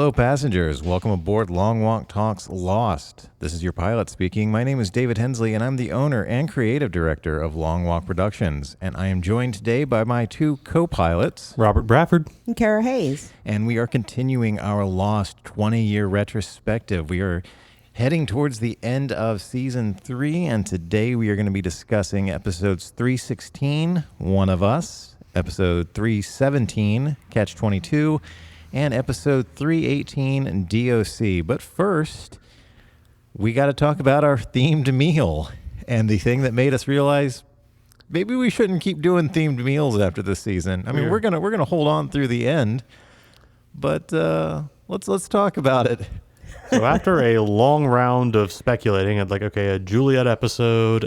Hello, passengers. Welcome aboard Long Walk Talks Lost. This is your pilot speaking. My name is David Hensley, and I'm the owner and creative director of Long Walk Productions. And I am joined today by my two co-pilots, Robert Bradford and Cara Hayes. And we are continuing our Lost 20-year retrospective. We are heading towards the end of Season 3, and today we are going to be discussing episodes 316, One of Us, episode 317, Catch 22, and episode 318, D.O.C. But first, we got to talk about our themed meal and the thing that made us realize maybe we shouldn't keep doing themed meals after this season. I mean, we're gonna hold on through the end, but let's talk about it. So after a long round of speculating, I'd like, okay, a Juliet episode,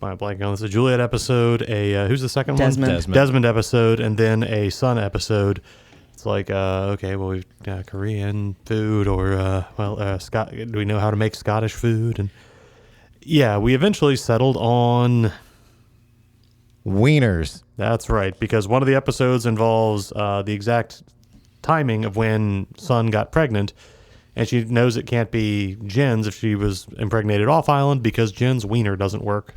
my blanking on this, a Juliet episode, who's the second Desmond. one? Desmond episode, and then a Sun episode. It's like, okay, well, we've got Korean food, or, do we know how to make Scottish food? And yeah, we eventually settled on Wieners. That's right, because one of the episodes involves the exact timing of when Sun got pregnant, and she knows it can't be Jen's if she was impregnated off island because Jen's wiener doesn't work.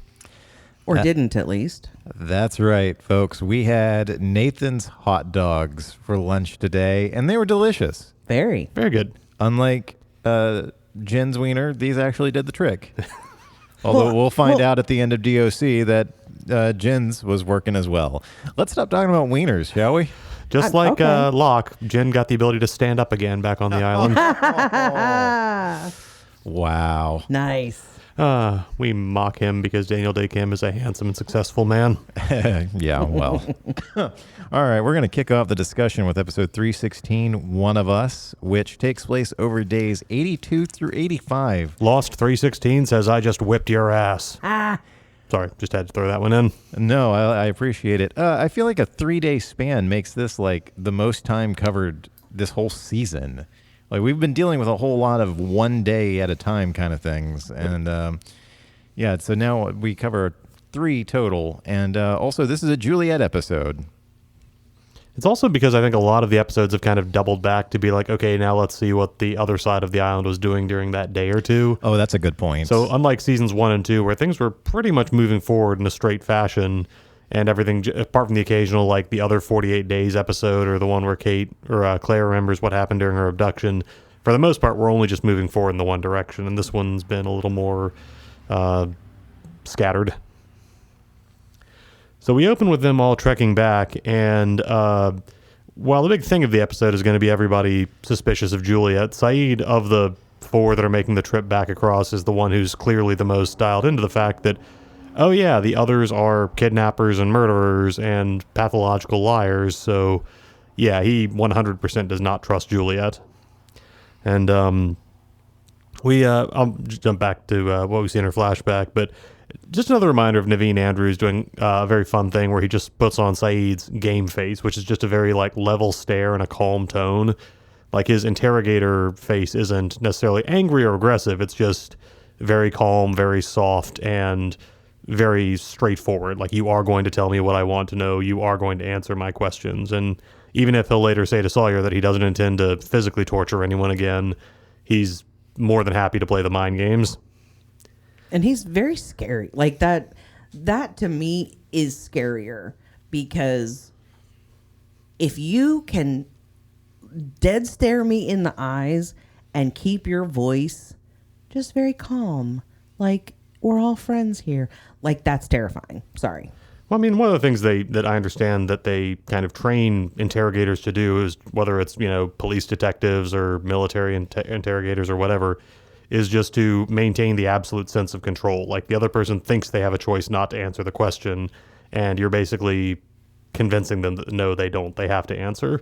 Or didn't, at least. That's right, folks. We had Nathan's hot dogs for lunch today, and they were delicious. Very. Very good. Unlike Jen's wiener, these actually did the trick. Although we'll find out at the end of DOC that Jen's was working as well. Let's stop talking about wieners, shall we? Just like Locke, Jen got the ability to stand up again back on the island. Wow. Nice. We mock him because Daniel Day Kim is a handsome and successful man. Yeah, well. All right, we're going to kick off the discussion with episode 316, One of Us, which takes place over days 82 through 85. Lost 316 says, I just whipped your ass. Sorry, just had to throw that one in. No, I appreciate it. I feel like a 3-day span makes this like the most time covered this whole season. Like, we've been dealing with a whole lot of 1 day at a time kind of things. And, yeah, so now we cover 3 total. And also, this is a Juliet episode. It's also because I think a lot of the episodes have kind of doubled back to be like, okay, now let's see what the other side of the island was doing during that day or two. Oh, that's a good point. So unlike seasons 1 and 2, where things were pretty much moving forward in a straight fashion, and everything, apart from the occasional, like the other 48 Days episode, or the one where Kate or Claire remembers what happened during her abduction, for the most part, we're only just moving forward in the one direction, and this one's been a little more scattered. So we open with them all trekking back, and while the big thing of the episode is going to be everybody suspicious of Juliet, Saeed, of the 4 that are making the trip back across, is the one who's clearly the most dialed into the fact that, oh yeah, the others are kidnappers and murderers and pathological liars, so yeah, he 100% does not trust Juliet. And I'll jump back to what we see in her flashback, but just another reminder of Naveen Andrews doing a very fun thing where he just puts on Saeed's game face, which is just a very like level stare and a calm tone. Like, his interrogator face isn't necessarily angry or aggressive, it's just very calm, very soft, and very straightforward. Like, you are going to tell me what I want to know. You are going to answer my questions. And even if he'll later say to Sawyer that he doesn't intend to physically torture anyone again, he's more than happy to play the mind games. And he's very scary. Like, that to me is scarier, because if you can dead stare me in the eyes and keep your voice just very calm, like, we're all friends here, like, that's terrifying. Sorry. Well, I mean, one of the things that I understand that they kind of train interrogators to do is, whether it's, police detectives or military interrogators or whatever, is just to maintain the absolute sense of control. Like, the other person thinks they have a choice not to answer the question, and you're basically convincing them that no, they don't. They have to answer.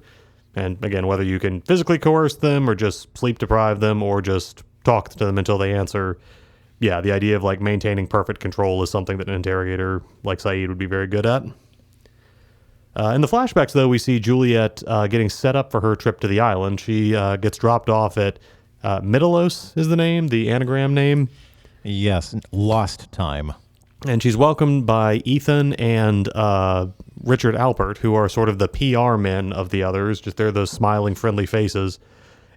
And again, whether you can physically coerce them or just sleep deprive them or just talk to them until they answer, yeah, the idea of like maintaining perfect control is something that an interrogator like Saeed would be very good at. In the flashbacks, though, we see Juliet getting set up for her trip to the island. She gets dropped off at Middleos is the name, the anagram name. Yes, Lost Time. And she's welcomed by Ethan and Richard Alpert, who are sort of the PR men of the others. Just they're those smiling, friendly faces.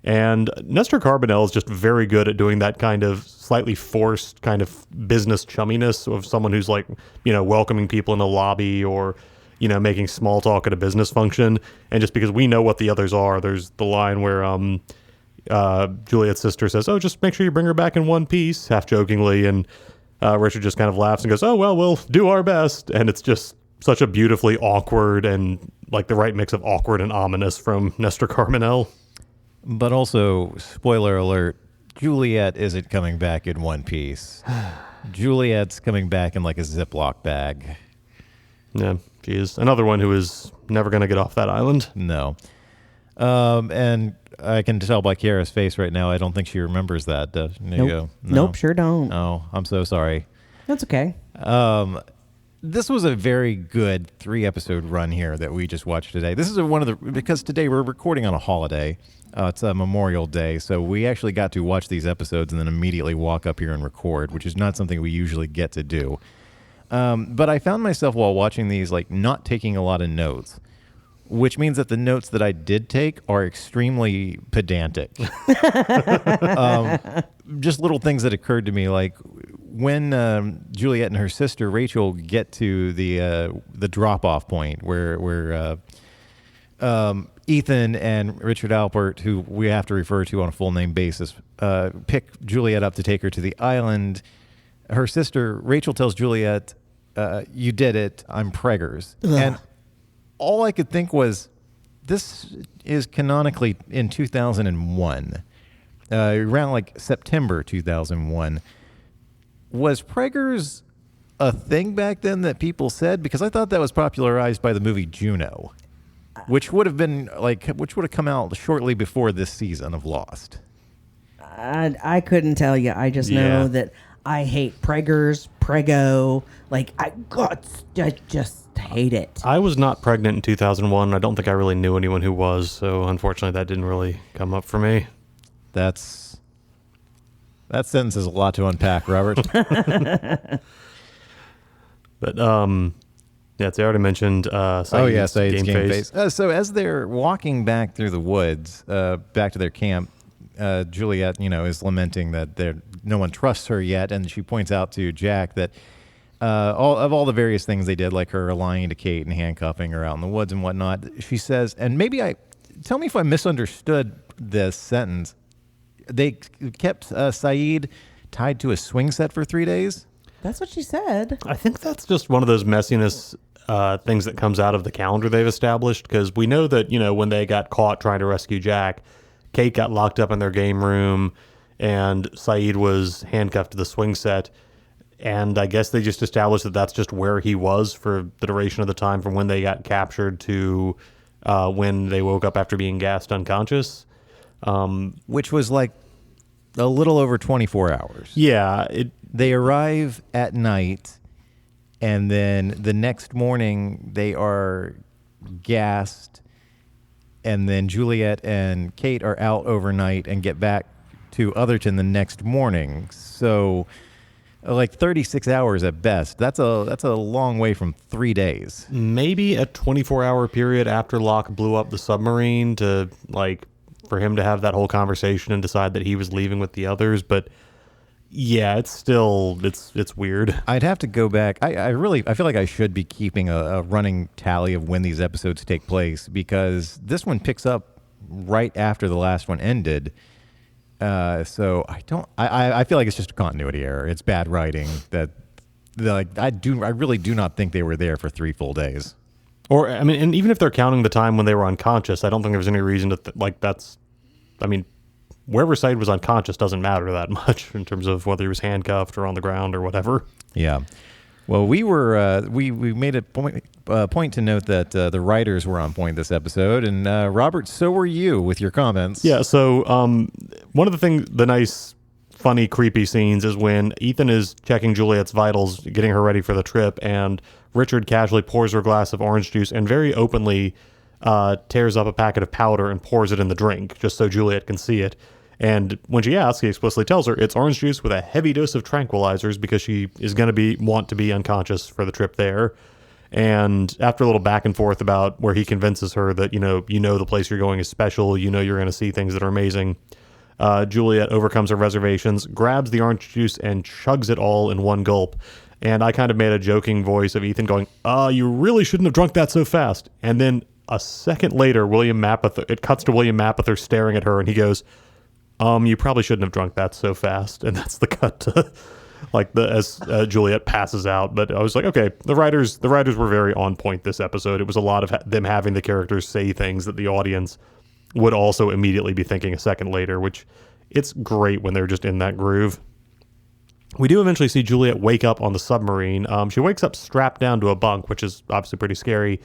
And Nestor Carbonell is just very good at doing that kind of slightly forced kind of business chumminess of someone who's like, welcoming people in a lobby or, making small talk at a business function. And just because we know what the others are, there's the line where Juliet's sister says, "Oh, just make sure you bring her back in one piece," half jokingly. And Richard just kind of laughs and goes, "Oh, well, we'll do our best." And it's just such a beautifully awkward and like the right mix of awkward and ominous from Nestor Carbonell. But also, spoiler alert, Juliet isn't coming back in one piece. Juliet's coming back in like a Ziploc bag. Yeah, she is. Another one who is never going to get off that island. No. And I can tell by Cara's face right now, I don't think she remembers that. There you go. No. Nope, sure don't. Oh, I'm so sorry. That's okay. This was a very good 3-episode run here that we just watched today. This is because today we're recording on a holiday. It's a Memorial Day, so we actually got to watch these episodes and then immediately walk up here and record, which is not something we usually get to do. But I found myself while watching these, like, not taking a lot of notes, which means that the notes that I did take are extremely pedantic. Just little things that occurred to me, like when Juliet and her sister Rachel get to the drop-off point where Ethan and Richard Alpert, who we have to refer to on a full name basis, pick Juliet up to take her to the island. Her sister Rachel tells Juliet, "You did it. I'm preggers." Ugh. And all I could think was, this is canonically in 2001, around like September 2001. Was preggers a thing back then that people said? Because I thought that was popularized by the movie Juno, which would have come out shortly before this season of Lost. I couldn't tell you. I just know that I hate preggers, prego. Like, I just hate it. I was not pregnant in 2001. I don't think I really knew anyone who was, so unfortunately that didn't really come up for me. That sentence is a lot to unpack, Robert. But as I already mentioned, Saeed's game face. So as they're walking back through the woods, back to their camp, Juliet, is lamenting that no one trusts her yet, and she points out to Jack that all the various things they did, like her lying to Kate and handcuffing her out in the woods and whatnot, she says, and tell me if I misunderstood this sentence, they kept Saeed tied to a swing set for 3 days? That's what she said. I think that's just one of those messiness things that comes out of the calendar they've established, because we know that, when they got caught trying to rescue Jack, Kate got locked up in their game room and Saeed was handcuffed to the swing set. And I guess they just established that that's just where he was for the duration of the time from when they got captured to when they woke up after being gassed unconscious. Which was like a little over 24 hours. Yeah. They arrive at night, and then the next morning they are gassed, and then Juliet and Kate are out overnight and get back to Otherton the next morning. So like 36 hours at best. That's a long way from 3 days. Maybe a 24-hour period after Locke blew up the submarine for him to have that whole conversation and decide that he was leaving with the others. But yeah, it's weird. I'd have to go back. I feel like I should be keeping a running tally of when these episodes take place, because this one picks up right after the last one ended. So I feel like it's just a continuity error. It's bad writing I really do not think they were there for 3 full days. Or, I mean, and even if they're counting the time when they were unconscious, I don't think there's any reason to wherever Saeed was unconscious doesn't matter that much in terms of whether he was handcuffed or on the ground or whatever. Yeah. Well, we were we made a point to note that the writers were on point this episode, and Robert, so were you with your comments. Yeah. So one of the nice, funny, creepy scenes is when Ethan is checking Juliet's vitals, getting her ready for the trip, and Richard casually pours her a glass of orange juice and very openly tears up a packet of powder and pours it in the drink just so Juliet can see it. And when she asks, he explicitly tells her it's orange juice with a heavy dose of tranquilizers because she is going to want to be unconscious for the trip there. And after a little back and forth about where he convinces her that, the place you're going is special, you're going to see things that are amazing, Juliet overcomes her reservations, grabs the orange juice, and chugs it all in one gulp. And I kind of made a joking voice of Ethan going, you really shouldn't have drunk that so fast. And then a second later, it cuts to William Mapother staring at her, and he goes, you probably shouldn't have drunk that so fast. And that's the cut to as Juliet passes out. But I was like, okay, the writers were very on point this episode. It was a lot of them having the characters say things that the audience would also immediately be thinking a second later, which it's great when they're just in that groove. We do eventually see Juliet wake up on the submarine. She wakes up strapped down to a bunk, which is obviously pretty scary.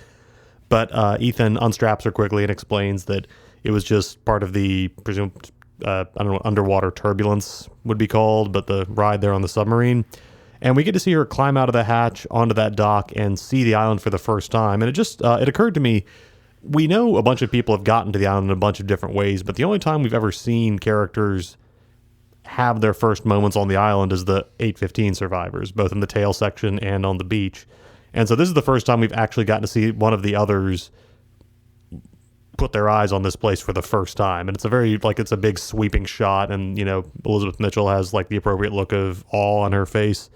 But Ethan unstraps her quickly and explains that it was just part of the presumed, underwater turbulence would be called, but the ride there on the submarine. And we get to see her climb out of the hatch onto that dock and see the island for the first time. And it occurred to me, we know a bunch of people have gotten to the island in a bunch of different ways, but the only time we've ever seen characters have their first moments on the island is the 815 survivors, both in the tail section and on the beach. And so this is the first time we've actually gotten to see one of the others put their eyes on this place for the first time. And it's it's a big sweeping shot. And, Elizabeth Mitchell has the appropriate look of awe on her face.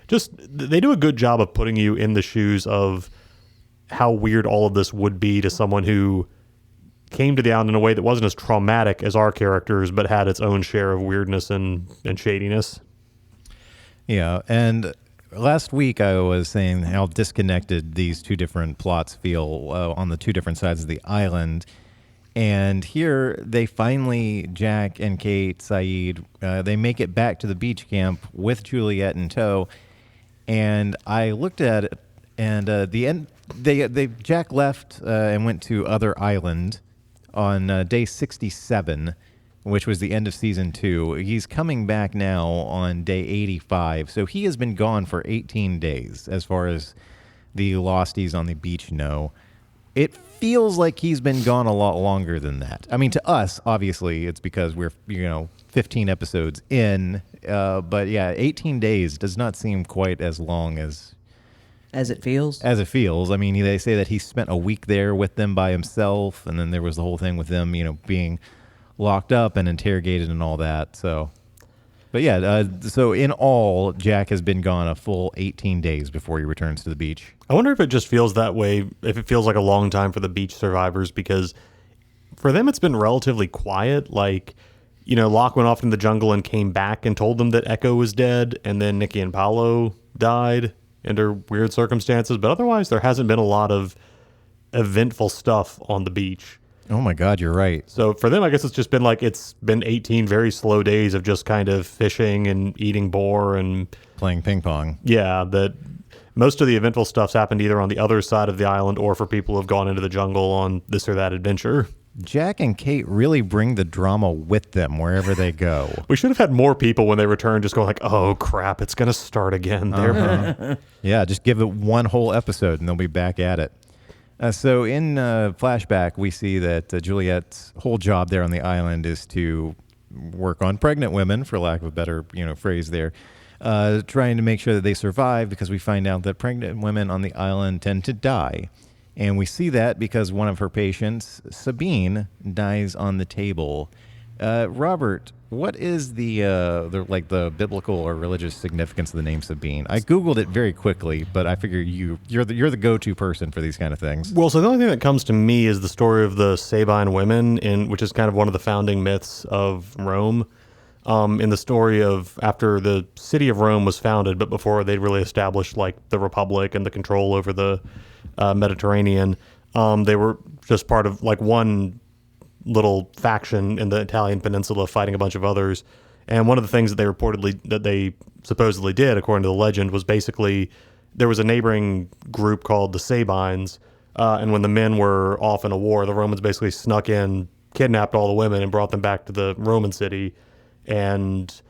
They do a good job of putting you in the shoes of how weird all of this would be to someone who came to the island in a way that wasn't as traumatic as our characters, but had its own share of weirdness and shadiness. Yeah, and last week I was saying how disconnected these two different plots feel on the two different sides of the island. And here they finally, Jack and Kate, Saeed, they make it back to the beach camp with Juliet in tow. And I looked at it, and the end. Jack left and went to Other Island on day 67, which was the end of season 2. He's coming back now on day 85, so he has been gone for 18 days, as far as the Losties on the beach know. It feels like he's been gone a lot longer than that. I mean, to us, obviously, it's because we're 15 episodes in, but yeah, 18 days does not seem quite as long as it feels. As it feels. I mean, they say that he spent a week there with them by himself, and then there was the whole thing with them, being locked up and interrogated and all that. So, but yeah, so in all, Jack has been gone a full 18 days before he returns to the beach. I wonder if it just feels that way, if it feels like a long time for the beach survivors, because for them it's been relatively quiet. Locke went off in the jungle and came back and told them that Echo was dead, and then Nikki and Paolo died under weird circumstances, but otherwise there hasn't been a lot of eventful stuff on the beach. Oh my God, you're right. So for them, I guess it's just been 18 very slow days of just kind of fishing and eating boar and playing ping pong. Yeah, that most of the eventful stuff's happened either on the other side of the island or for people who have gone into the jungle on this or that adventure. Jack and Kate really bring the drama with them wherever they go. We should have had more people when they return just going oh crap, it's going to start again. There. Yeah, just give it one whole episode and they'll be back at it. So in flashback, we see that Juliet's whole job there on the island is to work on pregnant women, for lack of a better phrase there, trying to make sure that they survive, because we find out that pregnant women on the island tend to die. And we see that because one of her patients, Sabine, dies on the table. Robert, what is the biblical or religious significance of the name Sabine? I Googled it very quickly, but I figure you're the go-to person for these kind of things. Well, so the only thing that comes to me is the story of the Sabine women, which is kind of one of the founding myths of Rome. In the story of after the city of Rome was founded, but before they'd really established the Republic and the control over the Mediterranean, they were just part of one little faction in the Italian peninsula fighting a bunch of others. And one of the things that they supposedly did, according to the legend, was basically there was a neighboring group called the Sabines, and when the men were off in a war, the Romans basically snuck in, kidnapped all the women, and brought them back to the Roman city. And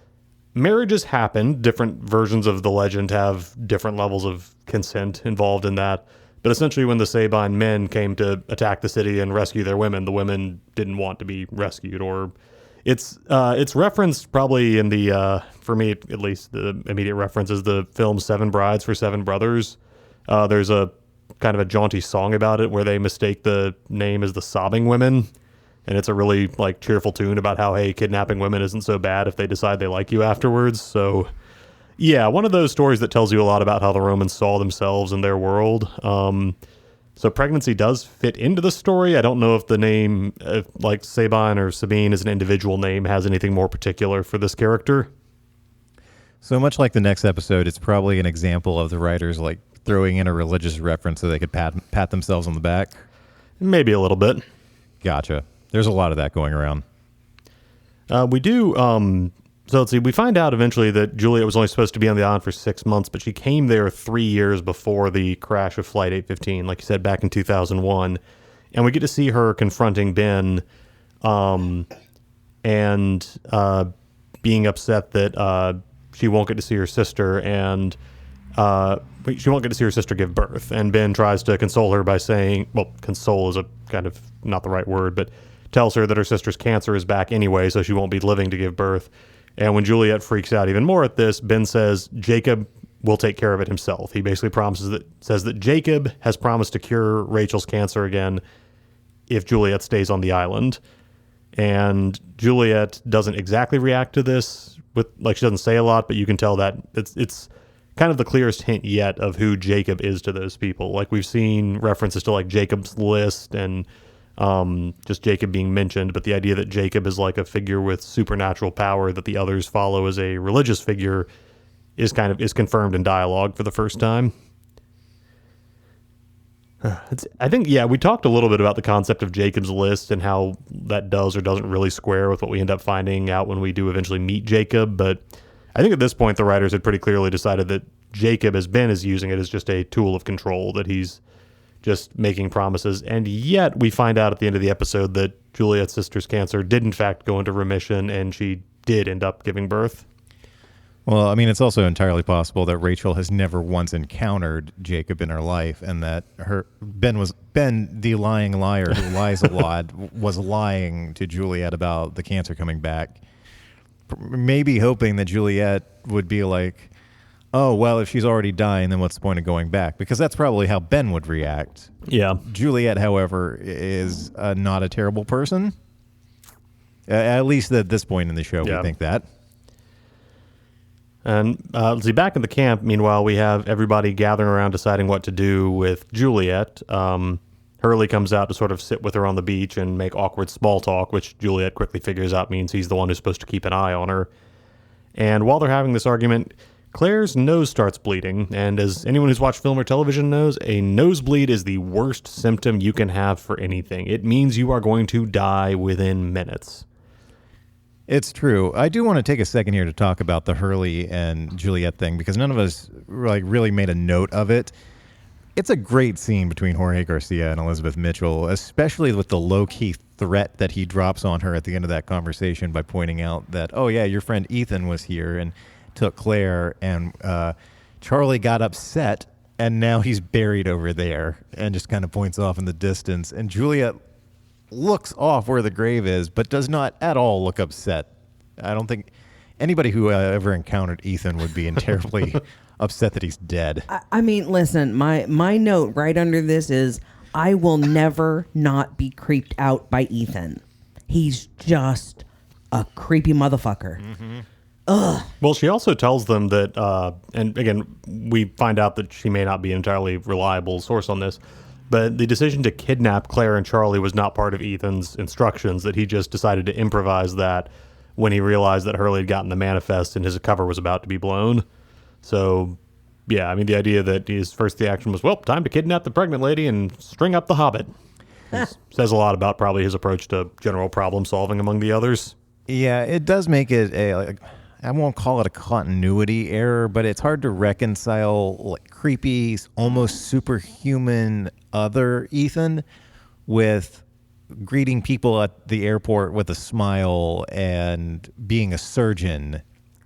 marriages happened. Different versions of the legend have different levels of consent involved in that. But essentially, when the Sabine men came to attack the city and rescue their women, the women didn't want to be rescued. Or it's referenced probably in the, for me at least, the immediate reference is the film Seven Brides for Seven Brothers. There's a kind of a jaunty song about it where they mistake the name as the Sobbing Women. And it's a really like cheerful tune about how, hey, kidnapping women isn't so bad if they decide they like you afterwards. So yeah, one of those stories that tells you a lot about how the Romans saw themselves and their world. So pregnancy does fit into the story. I don't know if the name, like Sabine or Sabine as an individual name, has anything more particular for this character. So much like the next episode, it's probably an example of the writers like throwing in a religious reference so they could pat themselves on the back. Maybe a little bit. Gotcha. There's a lot of that going around. We do. So let's see. We find out eventually that Juliet was only supposed to be on the island for 6 months, but she came there 3 years before the crash of Flight 815, like you said, back in 2001. And we get to see her confronting Ben and being upset that she won't get to see her sister and she won't get to see her sister give birth. And Ben tries to console her by saying, well, console is a kind of not the right word, but tells her that her sister's cancer is back anyway, so she won't be living to give birth. And when Juliet freaks out even more at this, Ben says Jacob will take care of it himself. He basically says that Jacob has promised to cure Rachel's cancer again if Juliet stays on the island. And Juliet doesn't exactly react to this she doesn't say a lot, but you can tell that it's kind of the clearest hint yet of who Jacob is to those people. Like we've seen references to like Jacob's List and just Jacob being mentioned, but the idea that Jacob is like a figure with supernatural power that the others follow as a religious figure is confirmed in dialogue for the first time. I think, yeah, we talked a little bit about the concept of Jacob's List and how that does or doesn't really square with what we end up finding out when we do eventually meet Jacob. But I think at this point, the writers had pretty clearly decided that Jacob, as Ben is using it, is just a tool of control, that he's just making promises. And yet we find out at the end of the episode that Juliet's sister's cancer did in fact go into remission and she did end up giving birth. Well, I mean, it's also entirely possible that Rachel has never once encountered Jacob in her life, and that Ben, the lying liar who lies a lot, was lying to Juliet about the cancer coming back. Maybe hoping that Juliet would be like, oh, well, if she's already dying, then what's the point of going back? Because that's probably how Ben would react. Yeah. Juliet, however, is not a terrible person. At least at this point in the show, we think that. And let's see, back in the camp, meanwhile, we have everybody gathering around deciding what to do with Juliet. Hurley comes out to sort of sit with her on the beach and make awkward small talk, which Juliet quickly figures out means he's the one who's supposed to keep an eye on her. And while they're having this argument, Claire's nose starts bleeding, and as anyone who's watched film or television knows, a nosebleed is the worst symptom you can have for anything. It means you are going to die within minutes. It's true. I do want to take a second here to talk about the Hurley and Juliet thing, because none of us really made a note of it. It's a great scene between Jorge Garcia and Elizabeth Mitchell, especially with the low-key threat that he drops on her at the end of that conversation by pointing out that, oh yeah, your friend Ethan was here and took Claire, and Charlie got upset, and now he's buried over there, and just kind of points off in the distance. And Juliet looks off where the grave is, but does not at all look upset. I don't think anybody who ever encountered Ethan would be terribly upset that he's dead. I mean, listen, my note right under this is, I will never not be creeped out by Ethan. He's just a creepy motherfucker. Mm-hmm. Ugh. Well, she also tells them that, and again, we find out that she may not be an entirely reliable source on this, but the decision to kidnap Claire and Charlie was not part of Ethan's instructions, that he just decided to improvise that when he realized that Hurley had gotten the manifest and his cover was about to be blown. So, yeah, I mean, the idea that his first reaction was, well, time to kidnap the pregnant lady and string up the Hobbit. Says a lot about probably his approach to general problem solving among the others. Yeah, it does make it I won't call it a continuity error, but it's hard to reconcile creepy, almost superhuman other Ethan with greeting people at the airport with a smile and being a surgeon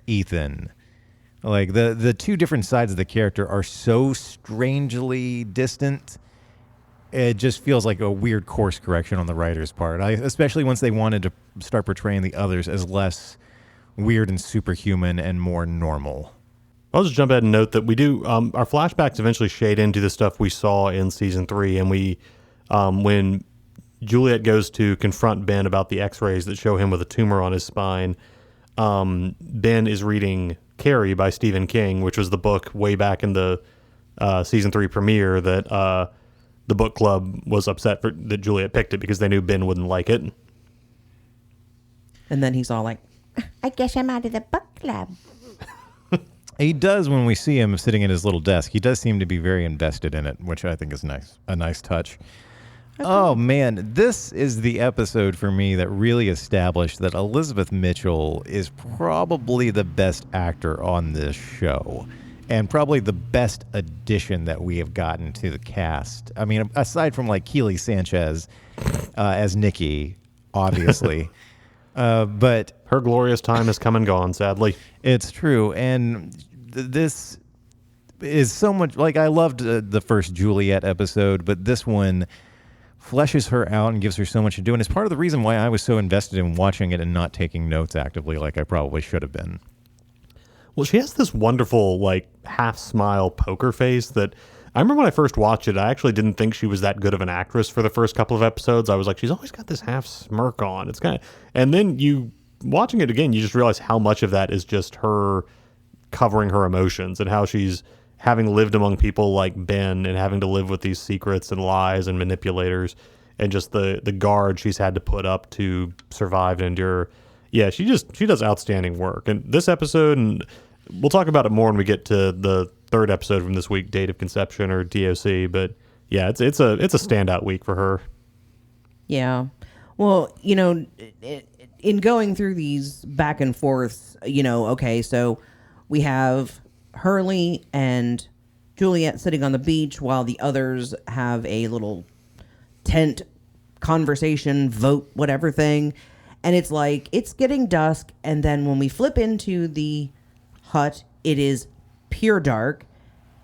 Ethan. Like the two different sides of the character are so strangely distant. It just feels like a weird course correction on the writer's part, especially once they wanted to start portraying the others as less weird and superhuman and more normal. I'll just jump ahead and note that we do our flashbacks eventually shade into the stuff we saw in season 3, and we when Juliet goes to confront Ben about the X-rays that show him with a tumor on his spine, Ben is reading Carrie by Stephen King, which was the book way back in the season 3 premiere that the book club was upset that Juliet picked it because they knew Ben wouldn't like it. And then he's all like, I guess I'm out of the book club. He does when we see him sitting at his little desk. He does seem to be very invested in it, which I think is nice. A nice touch. Okay. Oh, man. This is the episode for me that really established that Elizabeth Mitchell is probably the best actor on this show and probably the best addition that we have gotten to the cast. I mean, aside from like Keely Sanchez as Nikki, obviously. But her glorious time has come and gone, sadly. It's true. And this is so much like I loved the first Juliet episode, but this one fleshes her out and gives her so much to do. And it's part of the reason why I was so invested in watching it and not taking notes actively like I probably should have been. Well, she has this wonderful, like, half-smile poker face that I remember when I first watched it, I actually didn't think she was that good of an actress for the first couple of episodes. I was like, she's always got this half smirk on. It's kind of, and then watching it again, you just realize how much of that is just her covering her emotions and how she's having lived among people like Ben and having to live with these secrets and lies and manipulators and just the guard she's had to put up to survive and endure. Yeah, she does outstanding work. And this episode, and we'll talk about it more when we get to the third episode from this week, Date of Conception or D.O.C. But yeah, it's a standout week for her. Yeah. Well, you know, in going through these back and forths, you know, okay, so we have Hurley and Juliet sitting on the beach while the others have a little tent conversation, vote, whatever thing. And it's like, it's getting dusk. And then when we flip into the hut, it is pure dark.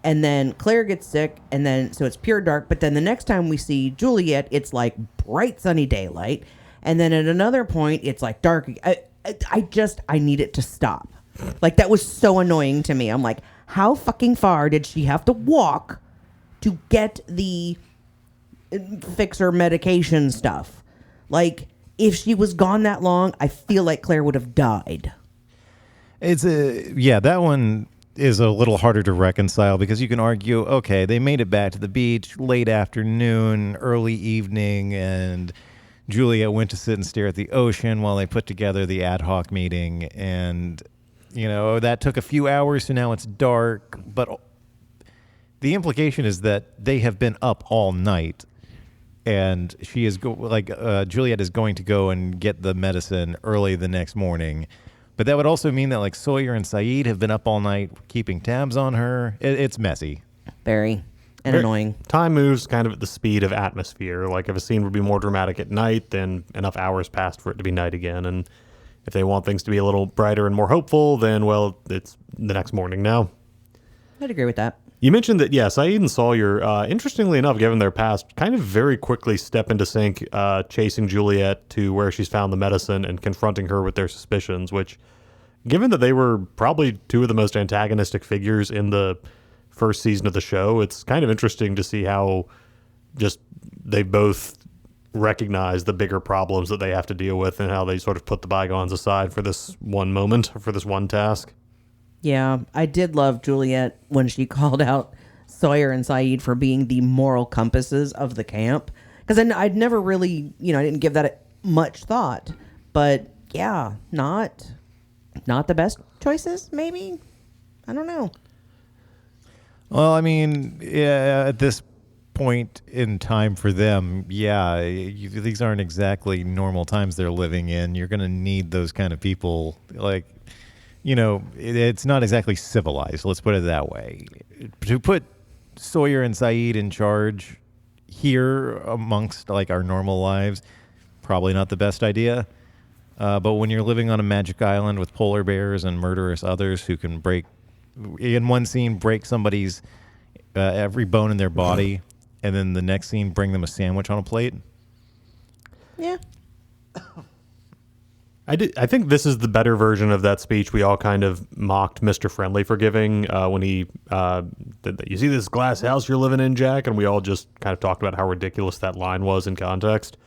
And then Claire gets sick. And then, so it's pure dark. But then the next time we see Juliet, it's like bright sunny daylight. And then at another point, it's like dark. I need it to stop. Like, that was so annoying to me. I'm like, how fucking far did she have to walk to get the fixer medication stuff? Like, if she was gone that long, I feel like Claire would have died. That one is a little harder to reconcile because you can argue, okay, they made it back to the beach late afternoon, early evening, and Juliet went to sit and stare at the ocean while they put together the ad hoc meeting, and you know, that took a few hours, so now it's dark. But the implication is that they have been up all night, and she is Juliet is going to go and get the medicine early the next morning. But that would also mean that like Sawyer and Saeed have been up all night keeping tabs on her. It's messy. Very annoying. Time moves kind of at the speed of atmosphere. Like if a scene would be more dramatic at night, then enough hours passed for it to be night again. And if they want things to be a little brighter and more hopeful, then, well, it's the next morning now. I'd agree with that. You mentioned that, yeah, Saeed and Sawyer, interestingly enough, given their past, kind of very quickly step into sync, chasing Juliet to where she's found the medicine and confronting her with their suspicions, which, given that they were probably two of the most antagonistic figures in the first season of the show, it's kind of interesting to see how just they both recognize the bigger problems that they have to deal with and how they sort of put the bygones aside for this one moment, for this one task. Yeah, I did love Juliet when she called out Sawyer and Saeed for being the moral compasses of the camp. Because I'd never really, I didn't give that much thought. But yeah, not the best choices, maybe? I don't know. Well, I mean, yeah, at this point in time for them, these aren't exactly normal times they're living in. You're going to need those kind of people. Like, it's not exactly civilized. Let's put it that way. To put Sawyer and Saeed in charge here amongst like our normal lives, probably not the best idea. But when you're living on a magic island with polar bears and murderous others who can in one scene, break somebody's every bone in their body, and then the next scene, bring them a sandwich on a plate. Yeah. I think this is the better version of that speech we all kind of mocked Mr. Friendly for giving when he you see this glass house you're living in, Jack, and we all just kind of talked about how ridiculous that line was in context.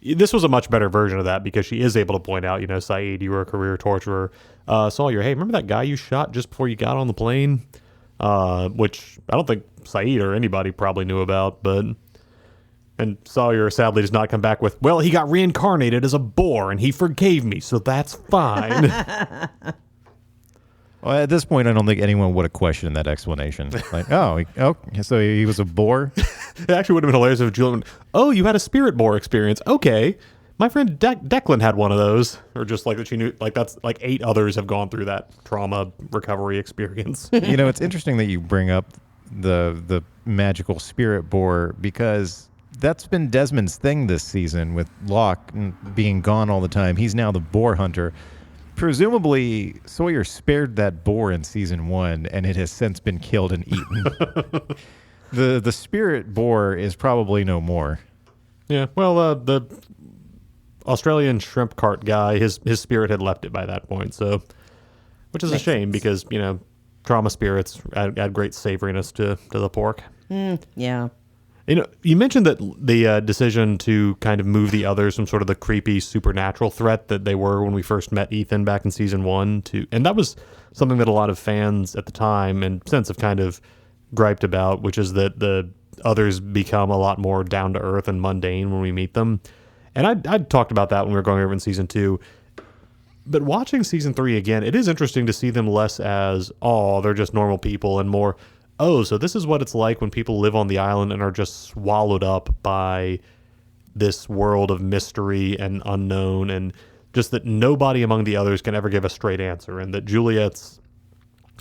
This was a much better version of that because she is able to point out, Saeed, you were a career torturer. Sawyer, hey, remember that guy you shot just before you got on the plane? Which I don't think Saeed or anybody probably knew about, but... And Sawyer sadly does not come back with, well, he got reincarnated as a boar and he forgave me, so that's fine. Well, at this point, I don't think anyone would have questioned that explanation. Like, so he was a boar? It actually would have been hilarious if Julian went, oh, you had a spirit boar experience. Okay. My friend Declan had one of those. Or just like that she knew, like that's like 8 others have gone through that trauma recovery experience. It's interesting that you bring up the magical spirit boar because... That's been Desmond's thing this season with Locke being gone all the time. He's now the boar hunter. Presumably, Sawyer spared that boar in season 1, and it has since been killed and eaten. The spirit boar is probably no more. Yeah, well, the Australian shrimp cart guy, his spirit had left it by that point, so which is a shame because, trauma spirits add great savoriness to the pork. Yeah. You mentioned that the decision to kind of move the others from sort of the creepy supernatural threat that they were when we first met Ethan back in season 1 and that was something that a lot of fans at the time and since have kind of griped about, which is that the others become a lot more down to earth and mundane when we meet them. And I'd talked about that when we were going over in season 2. But watching season 3 again, it is interesting to see them less as, they're just normal people and more, so this is what it's like when people live on the island and are just swallowed up by this world of mystery and unknown, and just that nobody among the others can ever give a straight answer, and that Juliet's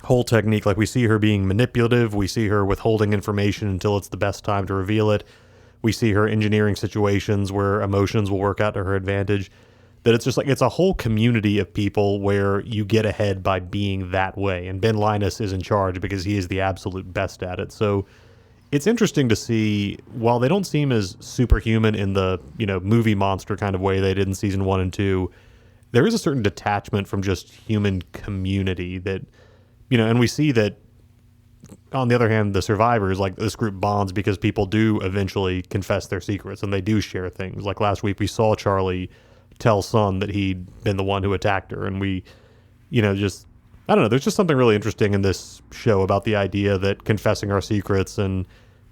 whole technique, like we see her being manipulative, we see her withholding information until it's the best time to reveal it, we see her engineering situations where emotions will work out to her advantage, that it's just like it's a whole community of people where you get ahead by being that way. And Ben Linus is in charge because he is the absolute best at it. So it's interesting to see, while they don't seem as superhuman in the, movie monster kind of way they did in season 1 and 2, there is a certain detachment from just human community that, and we see that on the other hand, the survivors, like this group bonds because people do eventually confess their secrets and they do share things. Like last week we saw Charlie tell Sun that he'd been the one who attacked her, and we just I don't know, there's just something really interesting in this show about the idea that confessing our secrets and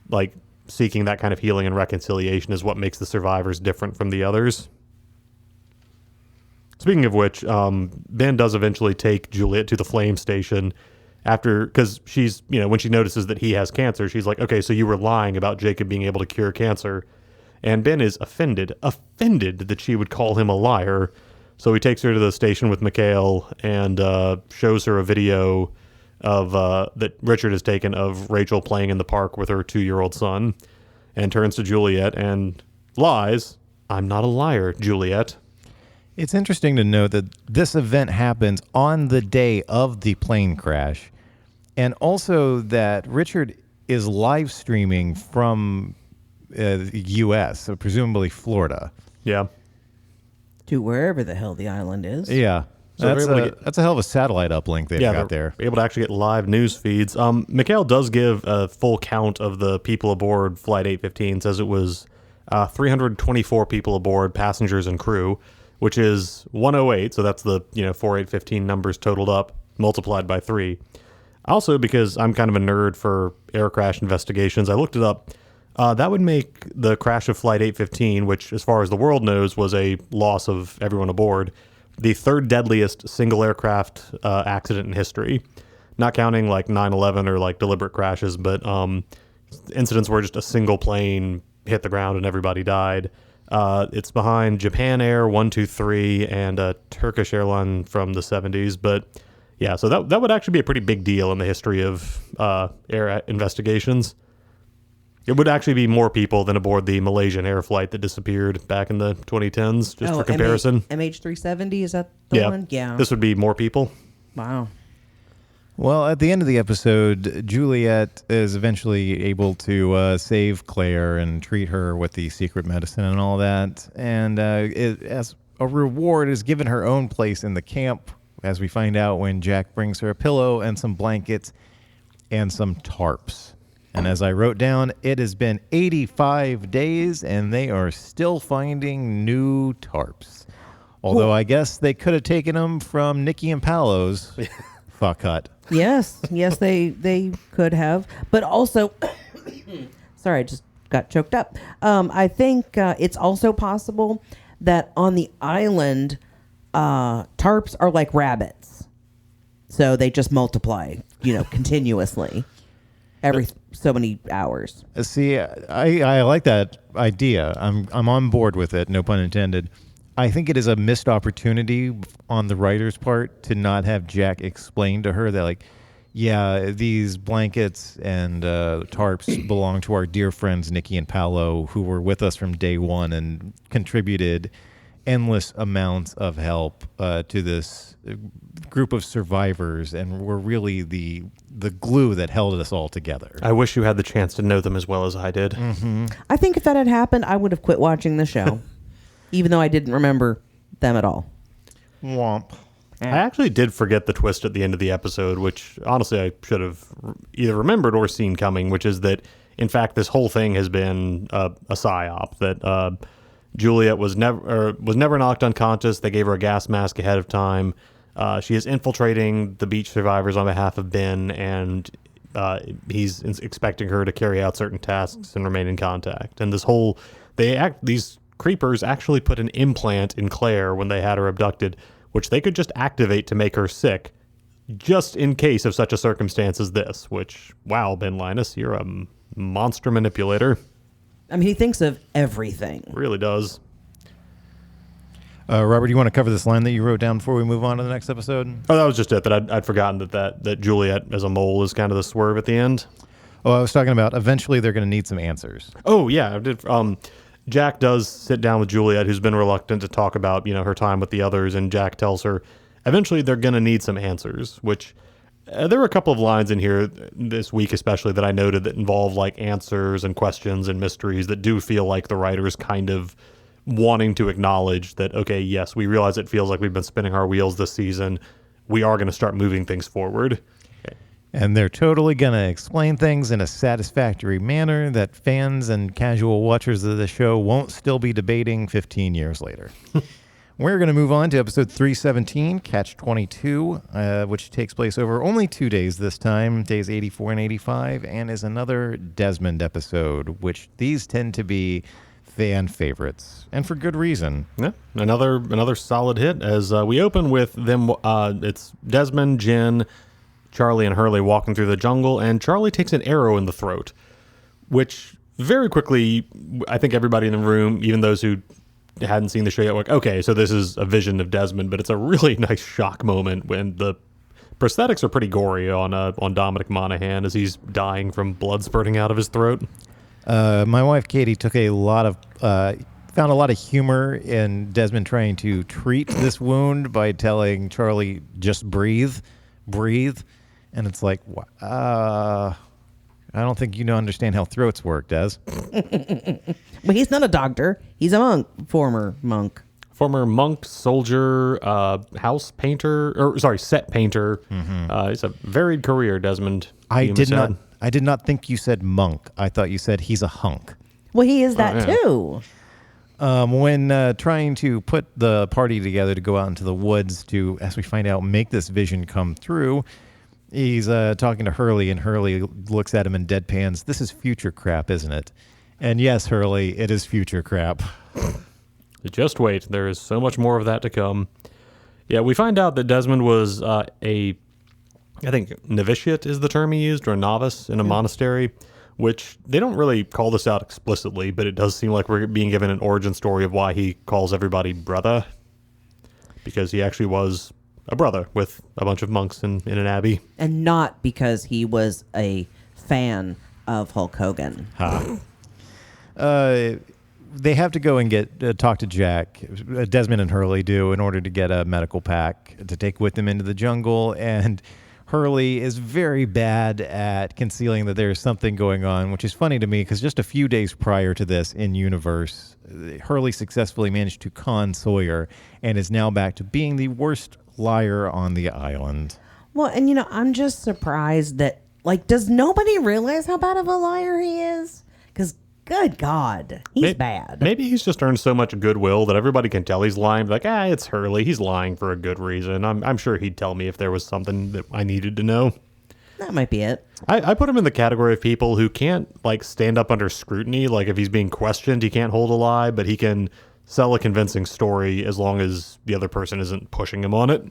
like seeking that kind of healing and reconciliation is what makes the survivors different from the others. Speaking of which, Ben does eventually take Juliet to the flame station because she's, when she notices that he has cancer, she's like, okay, so you were lying about Jacob being able to cure cancer. And Ben is offended that she would call him a liar. So he takes her to the station with Mikhail and shows her a video of that Richard has taken of Rachel playing in the park with her 2-year-old son, and turns to Juliet and lies. I'm not a liar, Juliet. It's interesting to note that this event happens on the day of the plane crash, and also that Richard is live streaming from the U.S., so presumably Florida. Yeah. To wherever the hell the island is. Yeah. So that's a hell of a satellite uplink they've got there. Able to actually get live news feeds. Mikhail does give a full count of the people aboard Flight 815. Says it was 324 people aboard, passengers and crew, which is 108. So that's the 4815 numbers totaled up, multiplied by 3. Also, because I'm kind of a nerd for air crash investigations, I looked it up. That would make the crash of Flight 815, which, as far as the world knows, was a loss of everyone aboard, the 3rd deadliest single aircraft accident in history. Not counting like 9/11 or like deliberate crashes, but incidents where just a single plane hit the ground and everybody died. It's behind Japan Air 123 and a Turkish airline from the 70s. But yeah, so that would actually be a pretty big deal in the history of air investigations. It would actually be more people than aboard the Malaysian air flight that disappeared back in the 2010s, just for comparison. MH370, is that the one? Yeah. This would be more people. Wow. Well, at the end of the episode, Juliet is eventually able to save Claire and treat her with the secret medicine and all that. And as a reward is given her own place in the camp, as we find out when Jack brings her a pillow and some blankets and some tarps. And as I wrote down, it has been 85 days and they are still finding new tarps. Although I guess they could have taken them from Nikki and Paolo's fuck hut. Yes, they could have. But also, sorry, I just got choked up. I think it's also possible that on the island, tarps are like rabbits. So they just multiply, continuously every so many hours. See, I like that idea. I'm on board with it, no pun intended. I think it is a missed opportunity on the writer's part to not have Jack explain to her that, like, yeah, these blankets and tarps belong to our dear friends Nikki and Paolo, who were with us from day one and contributed endless amounts of help to this group of survivors, and were really the glue that held us all together. I wish you had the chance to know them as well as I did. Mm-hmm. I think if that had happened, I would have quit watching the show, even though I didn't remember them at all. Womp. I actually did forget the twist at the end of the episode, which honestly I should have either remembered or seen coming, which is that, in fact, this whole thing has been a psyop, that Juliet was never knocked unconscious. They gave her a gas mask ahead of time. She is infiltrating the beach survivors on behalf of Ben, and he's expecting her to carry out certain tasks and remain in contact. And these creepers actually put an implant in Claire when they had her abducted, which they could just activate to make her sick, just in case of such a circumstance as this. Which, wow, Ben Linus, you're a monster manipulator. I mean, he thinks of everything. Really does. Robert, do you want to cover this line that you wrote down before we move on to the next episode? Oh, that was just it. That I'd forgotten that Juliet as a mole is kind of the swerve at the end. Oh, I was talking about eventually they're going to need some answers. Oh, yeah. I did. Jack does sit down with Juliet, who's been reluctant to talk about, her time with the others, and Jack tells her eventually they're going to need some answers, which there were a couple of lines in here this week especially that I noted that involve like answers and questions and mysteries that do feel like the writers kind of wanting to acknowledge that, okay, yes, we realize it feels like we've been spinning our wheels this season. We are going to start moving things forward. Okay. And they're totally going to explain things in a satisfactory manner that fans and casual watchers of the show won't still be debating 15 years later. We're going to move on to episode 317, Catch 22, which takes place over only 2 days this time, days 84 and 85, and is another Desmond episode, which these tend to be fan favorites, and for good reason. Yeah, another solid hit as we open with them. It's Desmond, Jen, Charlie, and Hurley walking through the jungle, and Charlie takes an arrow in the throat, which very quickly, I think everybody in the room, even those who hadn't seen the show yet, were like, okay, so this is a vision of Desmond, but it's a really nice shock moment when the prosthetics are pretty gory on Dominic Monaghan as he's dying from blood spurting out of his throat. My wife Katie took found a lot of humor in Desmond trying to treat this wound by telling Charlie, just breathe. And it's like, I don't think you understand how throats work, Des. Well, he's not a doctor. He's a monk, former monk. Former monk, soldier, house painter, set painter. Mm-hmm. It's a varied career, Desmond. I did not think you said monk. I thought you said he's a hunk. Well, he is that too. When trying to put the party together to go out into the woods to, as we find out, make this vision come through, he's talking to Hurley, and Hurley looks at him and deadpans, "This is future crap, isn't it?" And yes, Hurley, it is future crap. Just wait. There is so much more of that to come. Yeah, we find out that Desmond was I think novitiate is the term he used, or a novice in a monastery, which they don't really call this out explicitly, but it does seem like we're being given an origin story of why he calls everybody brother, because he actually was a brother with a bunch of monks in an abbey. And not because he was a fan of Hulk Hogan. They have to go and talk to Jack. Desmond and Hurley do, in order to get a medical pack to take with them into the jungle. And Hurley is very bad at concealing that there's something going on, which is funny to me because just a few days prior to this in universe, Hurley successfully managed to con Sawyer and is now back to being the worst liar on the island. Well, and I'm just surprised that, does nobody realize how bad of a liar he is? Because, good God, he's bad. Maybe he's just earned so much goodwill that everybody can tell he's lying. Like, it's Hurley. He's lying for a good reason. I'm sure he'd tell me if there was something that I needed to know. That might be it. I put him in the category of people who can't, stand up under scrutiny. Like, if he's being questioned, he can't hold a lie, but he can sell a convincing story as long as the other person isn't pushing him on it.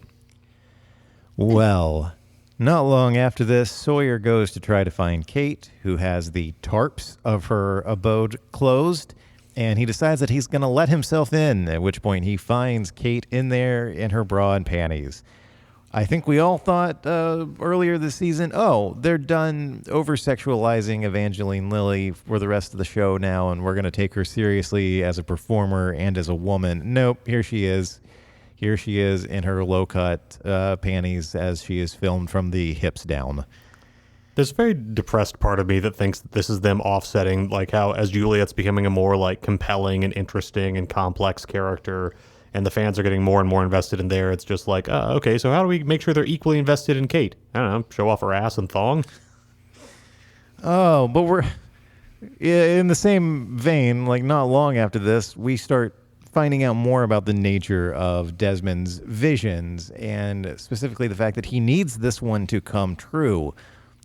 Well, not long after this, Sawyer goes to try to find Kate, who has the tarps of her abode closed, and he decides that he's going to let himself in, at which point he finds Kate in there in her bra and panties. I think we all thought earlier this season, they're done over-sexualizing Evangeline Lilly for the rest of the show now, and we're going to take her seriously as a performer and as a woman. Nope, here she is. Here she is in her low-cut panties as she is filmed from the hips down. There's a very depressed part of me that thinks that this is them offsetting, how as Juliet's becoming a more, compelling and interesting and complex character, and the fans are getting more and more invested in there. It's just okay, so how do we make sure they're equally invested in Kate? I don't know, show off her ass and thong? Oh, but we're in the same vein, not long after this, we start finding out more about the nature of Desmond's visions, and specifically the fact that he needs this one to come true.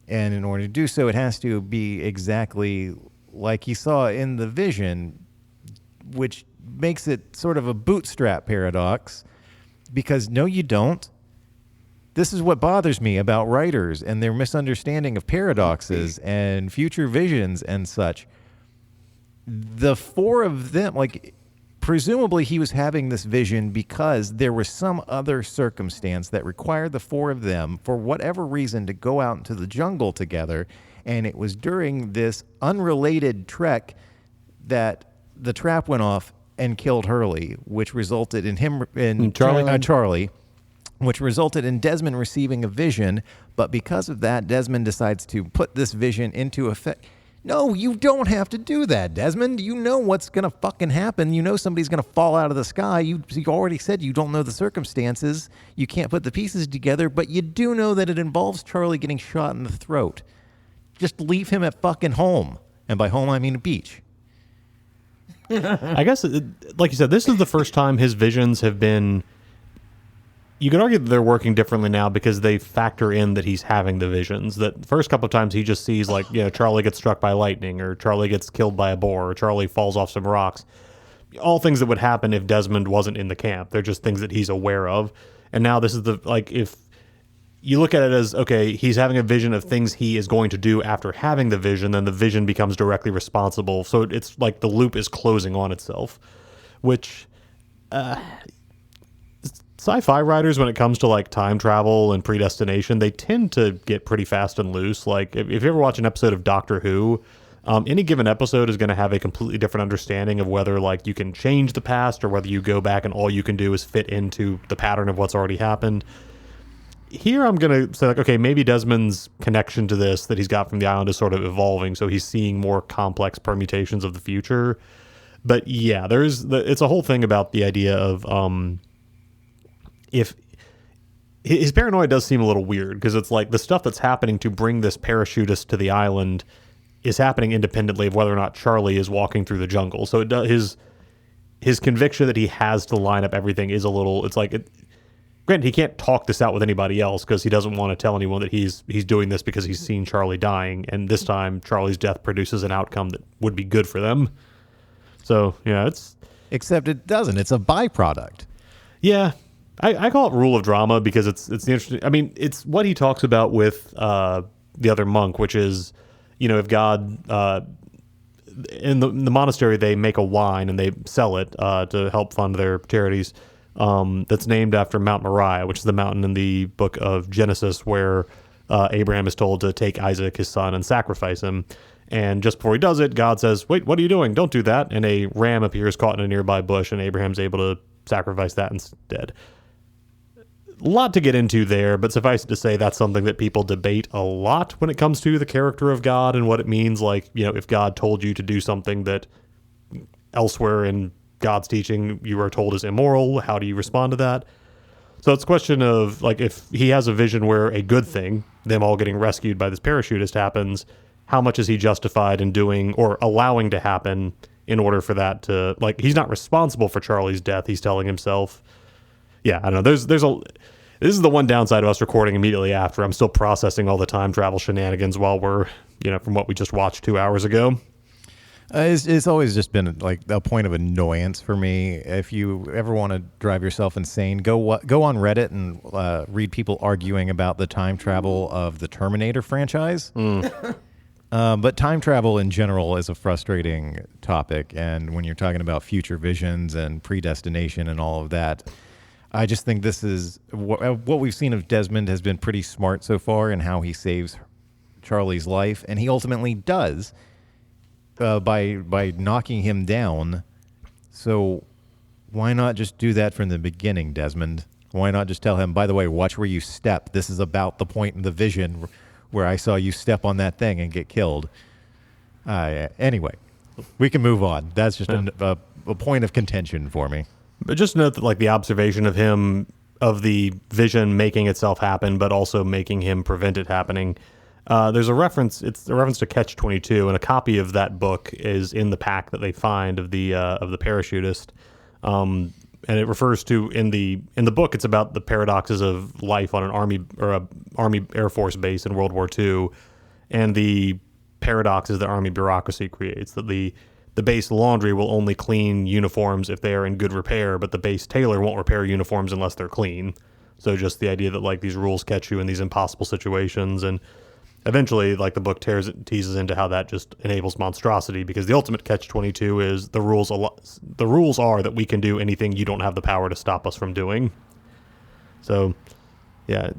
And in order to do so, it has to be exactly like he saw in the vision, which makes it sort of a bootstrap paradox, because no, you don't. This is what bothers me about writers and their misunderstanding of paradoxes and future visions and such. The four of them, presumably he was having this vision because there was some other circumstance that required the four of them, for whatever reason, to go out into the jungle together. And it was during this unrelated trek that the trap went off and killed Hurley, which resulted in Charlie, which resulted in Desmond receiving a vision. But because of that, Desmond decides to put this vision into effect. No, you don't have to do that, Desmond. You know what's going to fucking happen. You know somebody's going to fall out of the sky. You already said you don't know the circumstances. You can't put the pieces together, but you do know that it involves Charlie getting shot in the throat. Just leave him at fucking home. And by home, I mean a beach. I guess, like you said, this is the first time his visions have been... You could argue that they're working differently now because they factor in that he's having the visions. That the first couple of times he just sees Charlie gets struck by lightning, or Charlie gets killed by a boar, or Charlie falls off some rocks. All things that would happen if Desmond wasn't in the camp. They're just things that he's aware of. And now this is if you look at it as, okay, he's having a vision of things he is going to do after having the vision, then the vision becomes directly responsible. So it's like the loop is closing on itself, which... Sci-fi writers, when it comes to time travel and predestination, they tend to get pretty fast and loose. If you ever watch an episode of Doctor Who, any given episode is going to have a completely different understanding of whether you can change the past or whether you go back and all you can do is fit into the pattern of what's already happened. Here I'm going to say okay, maybe Desmond's connection to this that he's got from the island is sort of evolving, so he's seeing more complex permutations of the future. But yeah, it's a whole thing about the idea of if his paranoia does seem a little weird, because it's the stuff that's happening to bring this parachutist to the island is happening independently of whether or not Charlie is walking through the jungle. So his conviction that he has to line up everything is a little, granted, he can't talk this out with anybody else because he doesn't want to tell anyone that he's doing this because he's seen Charlie dying, and this time Charlie's death produces an outcome that would be good for them. So yeah, except it doesn't. It's a byproduct. Yeah. I call it rule of drama because it's the interesting. I mean, it's what he talks about with the other monk, which is, if God in the monastery they make a wine and they sell it to help fund their charities. That's named after Mount Moriah, which is the mountain in the book of Genesis where Abraham is told to take Isaac, his son, and sacrifice him. And just before he does it, God says, "Wait, what are you doing? Don't do that." And a ram appears caught in a nearby bush, and Abraham's able to sacrifice that instead. lot to get into there, but suffice it to say that's something that people debate a lot when it comes to the character of God and what it means. Like, if God told you to do something that elsewhere in God's teaching you are told is immoral, how do you respond to that? So it's a question of, like, if he has a vision where a good thing, them all getting rescued by this parachutist, happens, how much is he justified in doing or allowing to happen in order for that to, like, he's not responsible for Charlie's death, he's telling himself. Yeah, I don't know. This is the one downside of us recording immediately after. I'm still processing all the time travel shenanigans while we're, from what we just watched 2 hours ago. It's always just been like a point of annoyance for me. If you ever want to drive yourself insane, go on Reddit and read people arguing about the time travel of the Terminator franchise. But time travel in general is a frustrating topic. And when you're talking about future visions and predestination and all of that, I just think this is what we've seen of Desmond has been pretty smart so far in how he saves Charlie's life. And he ultimately does by knocking him down. So why not just do that from the beginning, Desmond? Why not just tell him, by the way, watch where you step. This is about the point in the vision where I saw you step on that thing and get killed. Anyway, we can move on. That's just a point of contention for me. But just note that, like, the observation of him, of the vision making itself happen, but also making him prevent it happening. There's a reference. It's a reference to Catch-22, and a copy of that book is in the pack that they find of the parachutist. And it refers to in the book. It's about the paradoxes of life on an army Air Force base in World War II, and the paradoxes that Army bureaucracy creates. That the base laundry will only clean uniforms if they are in good repair, but the base tailor won't repair uniforms unless they're clean. So just the idea that, like, these rules catch you in these impossible situations, and eventually, like, the book teases into how that just enables monstrosity, because the ultimate Catch-22 is the rules are that we can do anything you don't have the power to stop us from doing. So, yeah,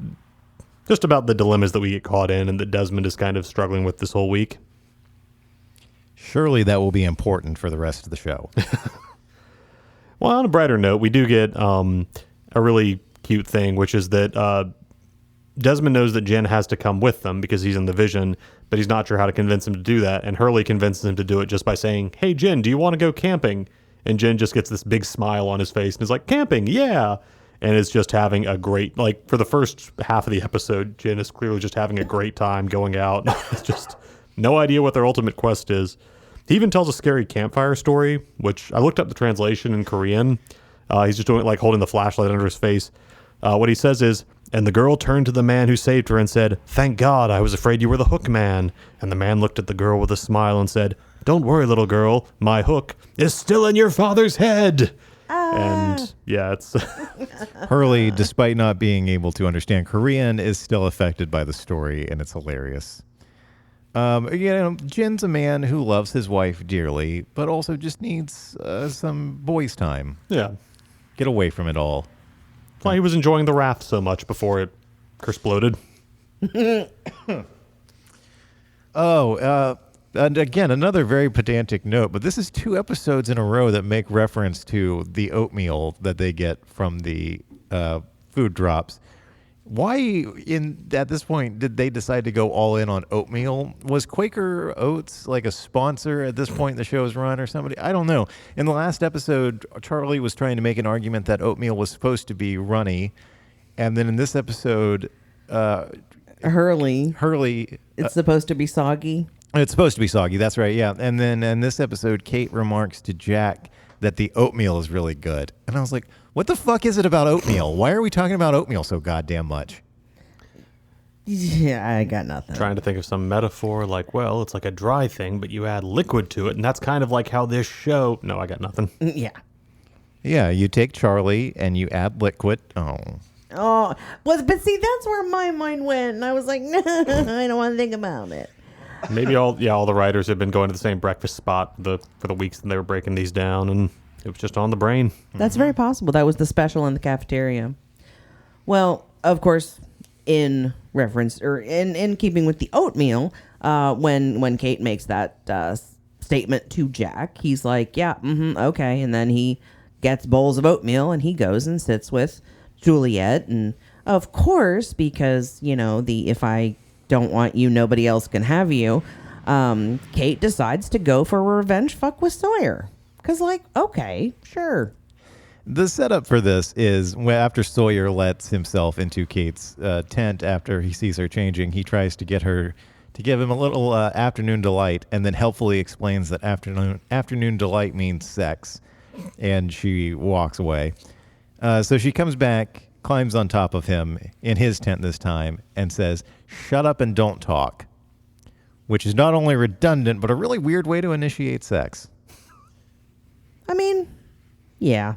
just about the dilemmas that we get caught in and that Desmond is kind of struggling with this whole week. Surely that will be important for the rest of the show. Well, on a brighter note, we do get a really cute thing, which is that Desmond knows that Jen has to come with them because he's in the vision, but he's not sure how to convince him to do that. And Hurley convinces him to do it just by saying, "Hey, Jen, do you want to go camping?" And Jen just gets this big smile on his face and is like, "Camping, yeah." And is just having a great, like, for the first half of the episode, Jen is clearly just having a great time going out. It's just no idea what their ultimate quest is. He even tells a scary campfire story, which I looked up the translation in Korean. He's just doing it, like, holding the flashlight under his face. What he says is, "And the girl turned to the man who saved her and said, 'Thank God, I was afraid you were the hook man.' And the man looked at the girl with a smile and said, 'Don't worry, little girl, my hook is still in your father's head.'" And yeah, it's Hurley, despite not being able to understand Korean, is still affected by the story, and it's hilarious. Jen's a man who loves his wife dearly, but also just needs some boys' time. Yeah. Get away from it all. Well, he was enjoying the raft so much before it exploded. And again, another very pedantic note, but this is 2 episodes in a row that make reference to the oatmeal that they get from the food drops. Why, at this point, did they decide to go all in on oatmeal? Was Quaker Oats like a sponsor at this point in the show's run or somebody? I don't know. In the last episode, Charlie was trying to make an argument that oatmeal was supposed to be runny. And then in this episode, Hurley. It's supposed to be soggy. It's supposed to be soggy. That's right. Yeah. And then in this episode, Kate remarks to Jack that the oatmeal is really good. And I was like, what the fuck is it about oatmeal? Why are we talking about oatmeal so goddamn much? Yeah, I got nothing. Trying to think of some metaphor like, well, it's like a dry thing, but you add liquid to it. And that's kind of like how this show... No, I got nothing. Yeah. Yeah, you take Charlie and you add liquid. Oh, but see, that's where my mind went. And I was like, no, I don't want to think about it. Maybe all the writers have been going to the same breakfast spot for the weeks that they were breaking these down, and it was just on the brain. That's very possible. That was the special in the cafeteria. Well, of course, in reference or in keeping with the oatmeal, when Kate makes that statement to Jack, he's like, yeah, okay. And then he gets bowls of oatmeal and he goes and sits with Juliet. And of course, because, the if I don't want you, nobody else can have you, Kate decides to go for a revenge fuck with Sawyer. Because, okay, sure. The setup for this is after Sawyer lets himself into Kate's tent after he sees her changing, he tries to get her to give him a little afternoon delight, and then helpfully explains that afternoon delight means sex, and she walks away. So she comes back, climbs on top of him in his tent this time, and says, "Shut up and don't talk," which is not only redundant, but a really weird way to initiate sex. I mean, yeah.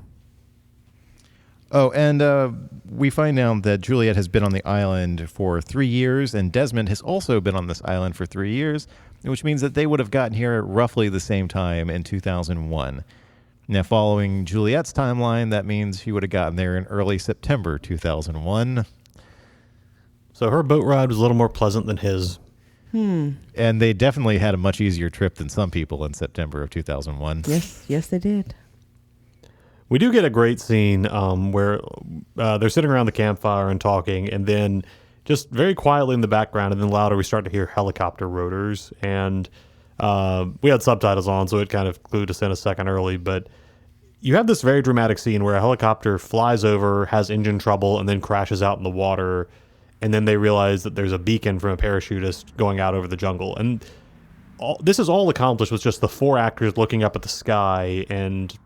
Oh, and we find out that Juliet has been on the island for 3 years, and Desmond has also been on this island for 3 years, which means that they would have gotten here at roughly the same time in 2001. Now, following Juliet's timeline, that means she would have gotten there in early September 2001. So her boat ride was a little more pleasant than his. And they definitely had a much easier trip than some people in September of 2001. Yes, they did. We do get a great scene where they're sitting around the campfire and talking, and then just very quietly in the background, and then louder, we start to hear helicopter rotors. And we had subtitles on, so it kind of clued us in a second early. But you have this very dramatic scene where a helicopter flies over, has engine trouble, and then crashes out in the water. And then they realize that there's a beacon from a parachutist going out over the jungle. And this is all accomplished with just the 4 actors looking up at the sky and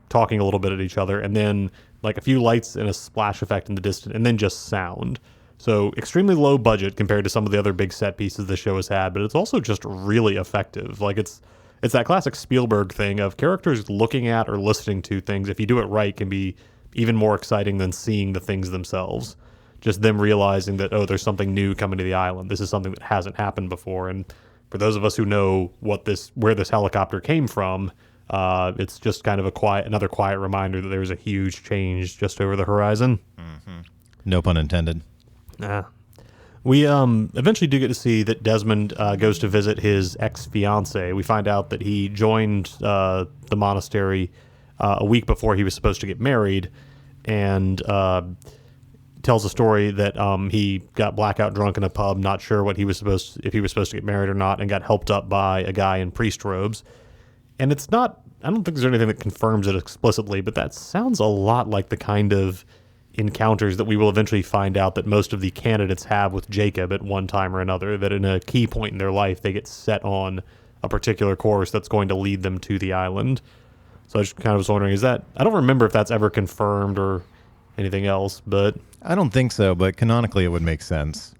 talking a little bit at each other, and then a few lights and a splash effect in the distance, and then just sound. So extremely low budget compared to some of the other big set pieces the show has had, but it's also just really effective. It's that classic Spielberg thing of characters looking at or listening to things, if you do it right, can be even more exciting than seeing the things themselves. Just them realizing that, oh, there's something new coming to the island. This is something that hasn't happened before. And for those of us who know where this helicopter came from, it's just kind of another quiet reminder that there's a huge change just over the horizon. Mm-hmm. No pun intended. We eventually do get to see that Desmond goes to visit his ex-fiancée. We find out that he joined the monastery a week before he was supposed to get married, and tells a story that he got blackout drunk in a pub, not sure if he was supposed to get married or not, and got helped up by a guy in priest robes. And it's not, I don't think there's anything that confirms it explicitly, but that sounds a lot like the kind of encounters that we will eventually find out that most of the candidates have with Jacob at one time or another, that in a key point in their life, they get set on a particular course that's going to lead them to the island. So I just kind of was wondering, I don't remember if that's ever confirmed or anything else, but I don't think so, but canonically it would make sense.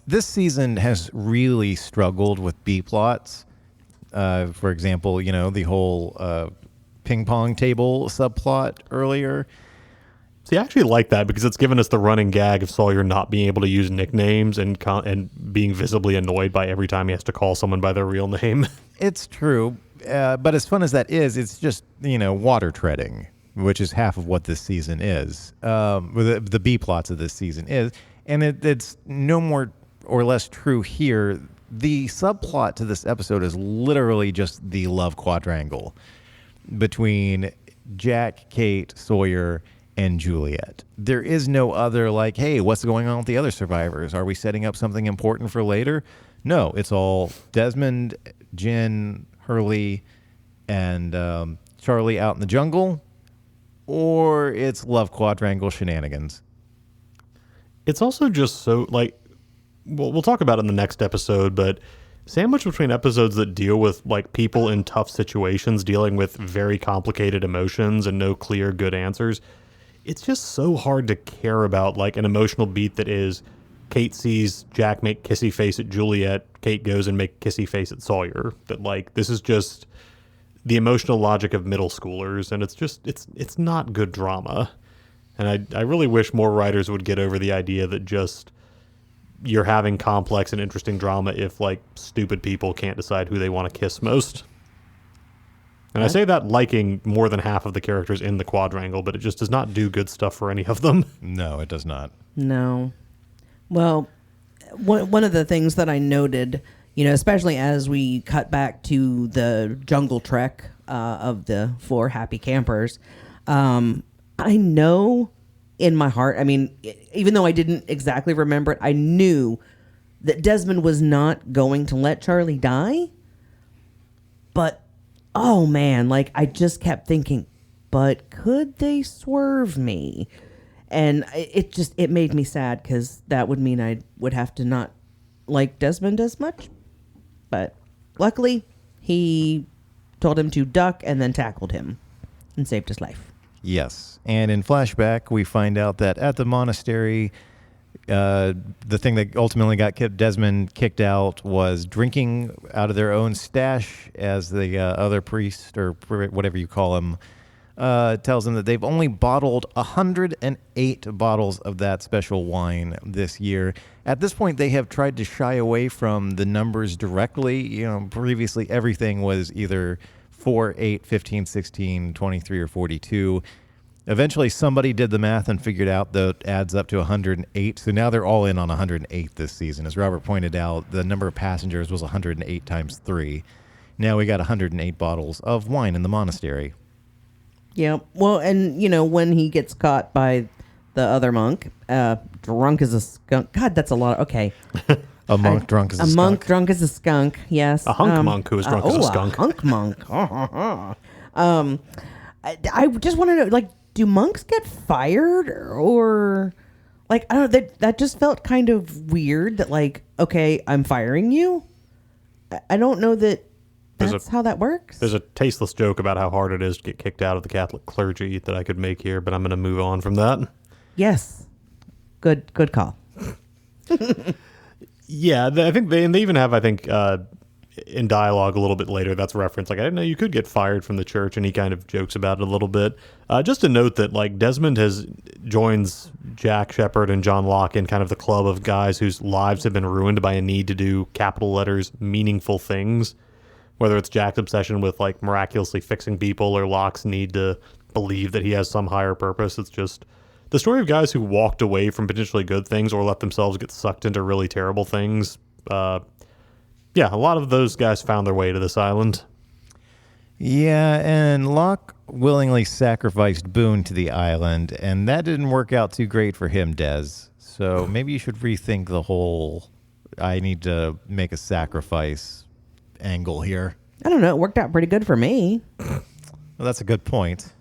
This season has really struggled with B-plots. For example, the whole ping pong table subplot earlier. See, I actually like that because it's given us the running gag of Sawyer not being able to use nicknames and being visibly annoyed by every time he has to call someone by their real name. It's true, but as fun as that is, it's just, water treading, which is half of what this season is. The B plots of this season is, and it's no more or less true here. The subplot to this episode is literally just the love quadrangle between Jack, Kate, Sawyer, and Juliet. There is no other hey, what's going on with the other survivors? Are we setting up something important for later? No, it's all Desmond, Jen, Hurley, and Charlie out in the jungle, or it's love quadrangle shenanigans. It's also just so, we'll talk about it in the next episode, but sandwiched between episodes that deal with, people in tough situations dealing with very complicated emotions and no clear, good answers, it's just so hard to care about, an emotional beat that is Kate sees Jack make kissy face at Juliet, Kate goes and make kissy face at Sawyer. That, this is just the emotional logic of middle schoolers, and it's not good drama. And I really wish more writers would get over the idea that just you're having complex and interesting drama if stupid people can't decide who they want to kiss most. And I say that liking more than half of the characters in the quadrangle, but it just does not do good stuff for any of them. No, it does not. No. Well, one of the things that I noted, especially as we cut back to the jungle trek of the 4 happy campers, I know in my heart, I mean, even though I didn't exactly remember it, I knew that Desmond was not going to let Charlie die. But, oh man, like I just kept thinking, but could they swerve me? And it made me sad because that would mean I would have to not like Desmond as much. But luckily, he told him to duck and then tackled him and saved his life. Yes. And in flashback, we find out that at the monastery, the thing that ultimately got Desmond kicked out was drinking out of their own stash, as the other priest, or whatever you call him, tells them that they've only bottled 108 bottles of that special wine this year. At this point, they have tried to shy away from the numbers directly. Previously everything was either 4, 8, 15, 16, 23, or 42. Eventually, somebody did the math and figured out that it adds up to 108. So now they're all in on 108 this season. As Robert pointed out, the number of passengers was 108 times 3. Now we got 108 bottles of wine in the monastery. Yeah. Well, and, when he gets caught by the other monk, drunk as a skunk. God, that's a lot. Okay. A monk drunk as a skunk. A monk drunk as a skunk, yes. A hunk monk who was drunk as a skunk. A hunk monk. I just want to know, like, do monks get fired? Or, like, I don't know, that just felt kind of weird that, like, okay, I'm firing you? I don't know that that's how that works. There's a tasteless joke about how hard it is to get kicked out of the Catholic clergy that I could make here, but I'm going to move on from that. Yes. Good call. Yeah, I think they even have, in dialogue a little bit later, that's referenced. Like, I didn't know you could get fired from the church, and he kind of jokes about it a little bit. Just to note that, like, Desmond joins Jack Shepherd and John Locke in kind of the club of guys whose lives have been ruined by a need to do, capital letters, meaningful things. Whether it's Jack's obsession with, like, miraculously fixing people, or Locke's need to believe that he has some higher purpose. It's just the story of guys who walked away from potentially good things or let themselves get sucked into really terrible things. Yeah, a lot of those guys found their way to this island. Yeah, and Locke willingly sacrificed Boone to the island, and that didn't work out too great for him, Des. So maybe you should rethink the whole I need to make a sacrifice angle here. I don't know. It worked out pretty good for me. Well, that's a good point.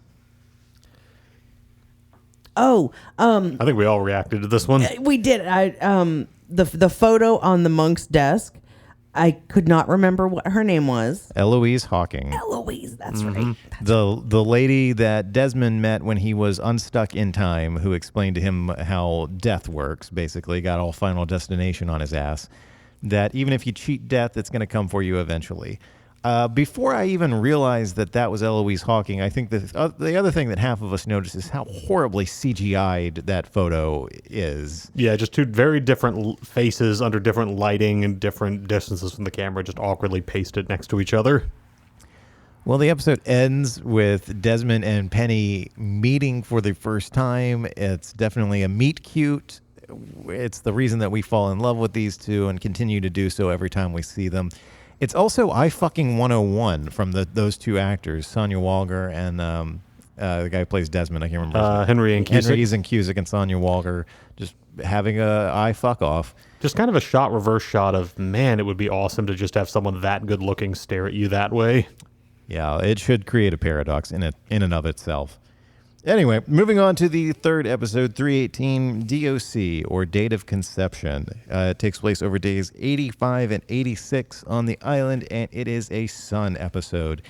Oh, I think we all reacted to this one. we did. The photo on the monk's desk, I could not remember what her name was. Eloise Hawking. Eloise, that's right. The lady that Desmond met when he was unstuck in time, who explained to him how death works, basically, got all Final Destination on his ass, that even if you cheat death, it's going to come for you eventually. Before I even realized that was Eloise Hawking, I think that the other thing that half of us noticed is how horribly CGI'd that photo is. Yeah, just two very different faces under different lighting and different distances from the camera, just awkwardly pasted next to each other. Well, the episode ends with Desmond and Penny meeting for the first time. It's definitely a meet cute. It's the reason that we fall in love with these two and continue to do so every time we see them. It's also I fucking 101 from those two actors, Sonya Walger and the guy who plays Desmond. I can't remember. Henry and Cusick. Henry Ian Cusick and Sonya Walger just having a I fuck off. Just kind of a reverse shot of, man, it would be awesome to just have someone that good looking stare at you that way. Yeah, it should create a paradox in and of itself. Anyway, moving on to the third episode, 318, D.O.C, or Date of Conception. It takes place over days 85 and 86 on the island, and it is a Sun episode.